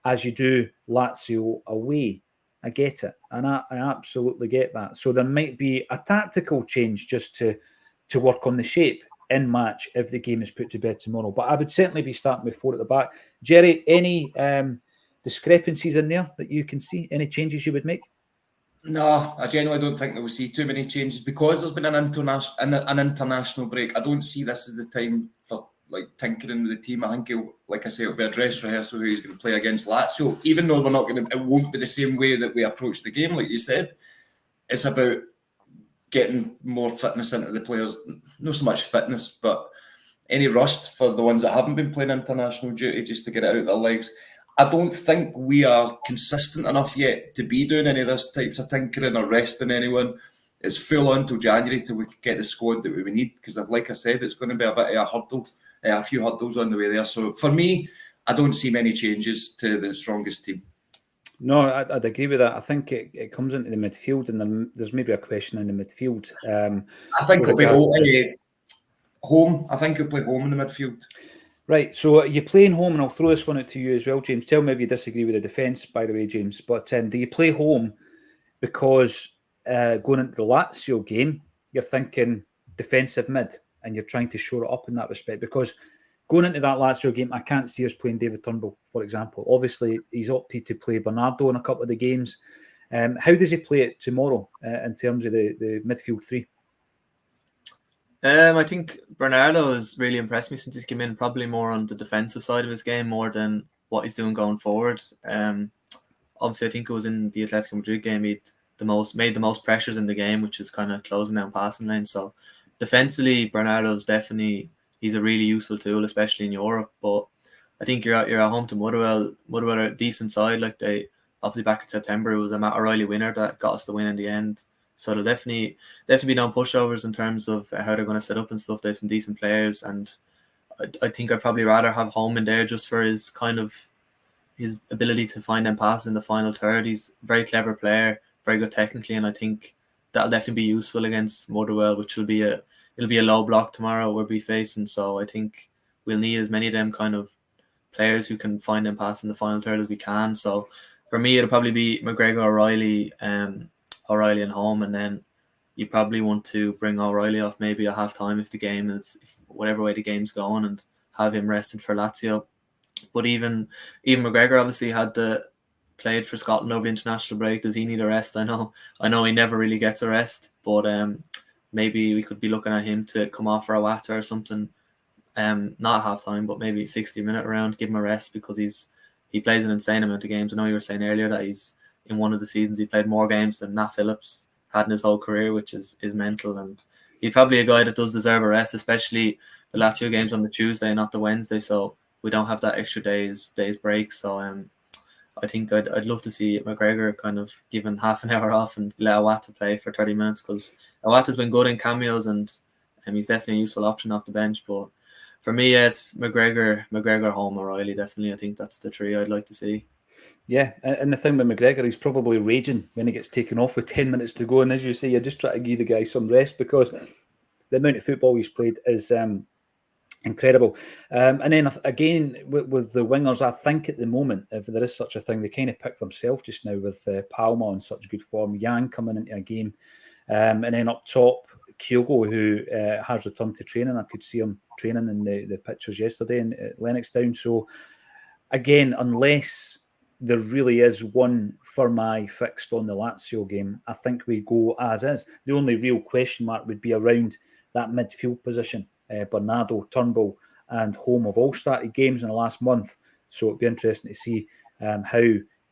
as you do Lazio away. I get it, and I absolutely get that. So there might be a tactical change just to work on the shape in match if the game is put to bed tomorrow. But I would certainly be starting with 4 at the back. Jerry, any discrepancies in there that you can see? Any changes you would make? No, I generally don't think that we'll see too many changes because there's been an international break. I don't see this as the time for tinkering with the team. I think it'll be a dress rehearsal who he's going to play against Lazio. Even though it won't be the same way that we approach the game, like you said. It's about getting more fitness into the players. Not so much fitness, but any rust for the ones that haven't been playing international duty, just to get it out of their legs. I don't think we are consistent enough yet to be doing any of this types of tinkering or resting anyone. it's full on till January till we get the squad that we need, because like I said, it's going to be a bit of a hurdle, a few hurdles on the way there. So for me, I don't see many changes to the strongest team. No, I'd agree with that. I think it comes into the midfield, and there's maybe a question in the midfield. I think it'll be home. I think he'll play home in the midfield. Right, so you're playing home, and I'll throw this one out to you as well, James. Tell me if you disagree with the defence, by the way, James. But do you play home because going into the Lazio game, you're thinking defensive mid, and you're trying to shore it up in that respect? Because going into that Lazio game, I can't see us playing David Turnbull, for example. Obviously, he's opted to play Bernardo in a couple of the games. How does he play it tomorrow in terms of the midfield three? I think Bernardo has really impressed me since he's come in, probably more on the defensive side of his game more than what he's doing going forward. Obviously, I think it was in the Atletico Madrid game he made the most pressures in the game, which is kind of closing down passing lanes. So defensively, Bernardo's he's a really useful tool, especially in Europe. But I think you're at home to Motherwell. Motherwell are a decent side. Like they obviously back in September, it was a Matt O'Reilly winner that got us the win in the end. So there'll definitely be no pushovers in terms of how they're going to set up and stuff. They have some decent players, and I think I'd probably rather have Home in there just for his ability to find them passes in the final third. He's a very clever player, very good technically, and I think that'll definitely be useful against Motherwell, which will be a low block tomorrow we'll be facing. So I think we'll need as many of them kind of players who can find them passes in the final third as we can. So for me, it'll probably be McGregor, O'Reilly and Home, and then you probably want to bring O'Reilly off maybe at half time if whatever way the game's going, and have him rested for Lazio. But even McGregor obviously played for Scotland over the international break. Does he need a rest? I know he never really gets a rest, but maybe we could be looking at him to come off for a Wata or something. Not half time, but maybe 60-minute round, give him a rest, because he plays an insane amount of games. I know you were saying earlier that in one of the seasons he played more games than Nat Phillips had in his whole career, which is mental. And he's probably a guy that does deserve a rest, especially the Lazio games on the Tuesday, not the Wednesday. So we don't have that extra day's break. So I think I'd love to see McGregor kind of given half an hour off and let Awata play for 30 minutes, because Awata's been good in cameos, and he's definitely a useful option off the bench. But for me, it's McGregor, Home, O'Reilly. Definitely, I think that's the three I'd like to see. Yeah, and the thing with McGregor, he's probably raging when he gets taken off with 10 minutes to go. And as you say, you just try to give the guy some rest, because the amount of football he's played is incredible. And then again, with the wingers, I think at the moment, if there is such a thing, they kind of pick themselves just now with Palma in such good form, Yang coming into a game. And then up top, Kyogo, who has returned to training. I could see him training in the pictures yesterday in Lennoxtown. So again, unless there really is one for my fixed on the Lazio game, I think we go as is. The only real question mark would be around that midfield position. Bernardo, Turnbull and Home have all started games in the last month, so it'd be interesting to see how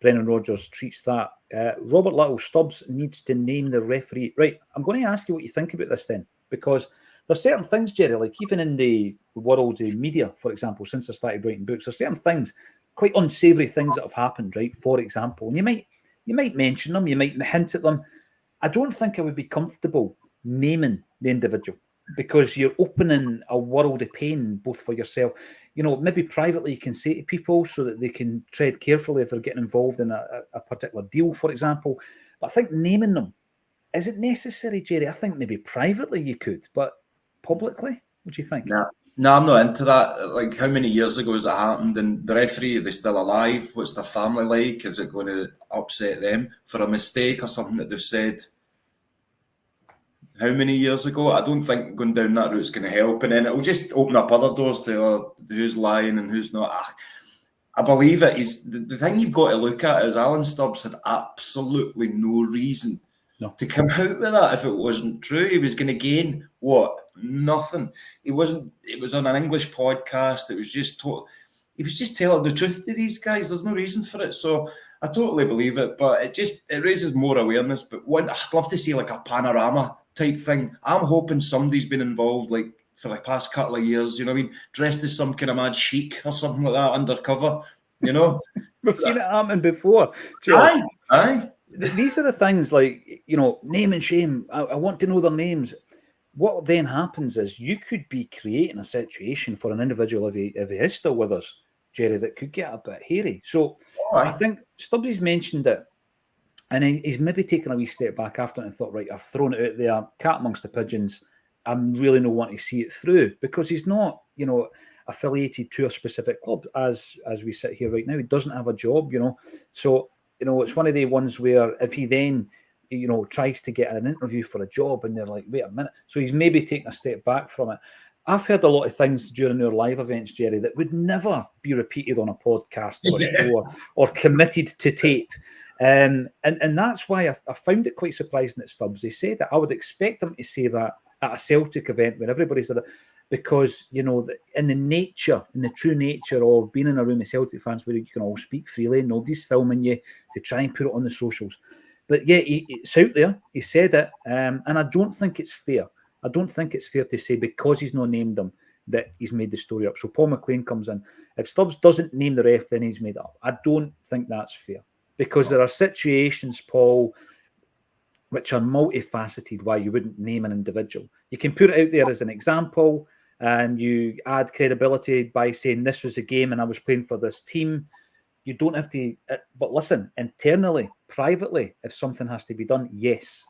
Brendan Rodgers treats that. Robert Little, Stubbs needs to name the referee. Right, I'm going to ask you what you think about this then, because there's certain things, Jerry, like even in the world of media, for example, since I started writing books, there's certain things, quite unsavoury things that have happened, right? For example, and you might mention them, you might hint at them. I don't think I would be comfortable naming the individual, because you're opening a world of pain both for yourself. Maybe privately you can say to people so that they can tread carefully if they're getting involved in a particular deal, for example. But I think naming them, is it necessary, Jerry? I think maybe privately you could, but publicly, what do you think? No, I'm not into that. Like, how many years ago has it happened? And the referee, are they still alive? What's their family like? Is it going to upset them for a mistake or something that they've said how many years ago? I don't think going down that route is going to help. And then it'll just open up other doors to who's lying and who's not. I believe it is. The thing you've got to look at is Alan Stubbs had absolutely no reason to come out with that if it wasn't true. He was going to gain what? Nothing. It was on an English podcast. It was just he was just telling the truth to these guys. There's no reason for it. So I totally believe it, but it raises more awareness. But I'd love to see like a panorama type thing. I'm hoping somebody's been involved like for the past couple of years, dressed as some kind of mad sheik or something like that undercover, We've seen it happen before. Aye. these are the things like, name and shame. I want to know their names. What then happens is you could be creating a situation for an individual, if he is still with us, Jerry, that could get a bit hairy. So I think Stubbsy's mentioned it, and he's maybe taken a wee step back after it and thought, right, I've thrown it out there, cat amongst the pigeons. I'm really not wanting to see it through, because he's not, affiliated to a specific club as we sit here right now. He doesn't have a job, So, it's one of the ones where if he then tries to get an interview for a job and they're like, wait a minute. So he's maybe taking a step back from it. I've heard a lot of things during our live events, Jerry, that would never be repeated on a podcast or a show or committed to tape. And that's why I found it quite surprising that Stubbs, he said that. I would expect him to say that at a Celtic event where everybody's at it, because, in the true nature of being in a room of Celtic fans where you can all speak freely, nobody's filming you to try and put it on the socials. But yeah, it's out there. He said it, and I don't think it's fair. I don't think it's fair to say because he's not named them that he's made the story up. So Paul McLean comes in. If Stubbs doesn't name the ref, then he's made it up. I don't think that's fair, because there are situations, Paul, which are multifaceted why you wouldn't name an individual. You can put it out there as an example, and you add credibility by saying this was a game and I was playing for this team. You don't have to, but listen, internally, privately, if something has to be done, yes,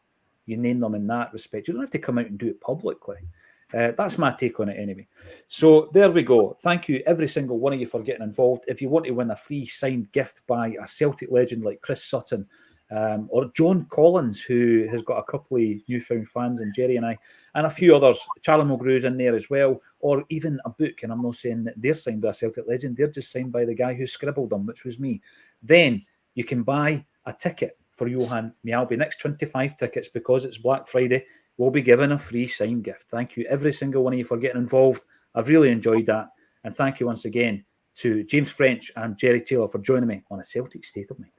you name them in that respect. You don't have to come out and do it publicly. That's my take on it anyway. So there we go. Thank you, every single one of you, for getting involved. If you want to win a free signed gift by a Celtic legend like Chris Sutton, or John Collins, who has got a couple of newfound fans, and Jerry and I, and a few others, Charlie Mulgrew's in there as well, or even a book, and I'm not saying that they're signed by a Celtic legend, they're just signed by the guy who scribbled them, which was me. Then you can buy a ticket for Johan Mialbi. Next 25 tickets, because it's Black Friday, we'll be giving a free signed gift. Thank you, every single one of you, for getting involved. I've really enjoyed that. And thank you once again to James French and Jerry Taylor for joining me on A Celtic State of Mind.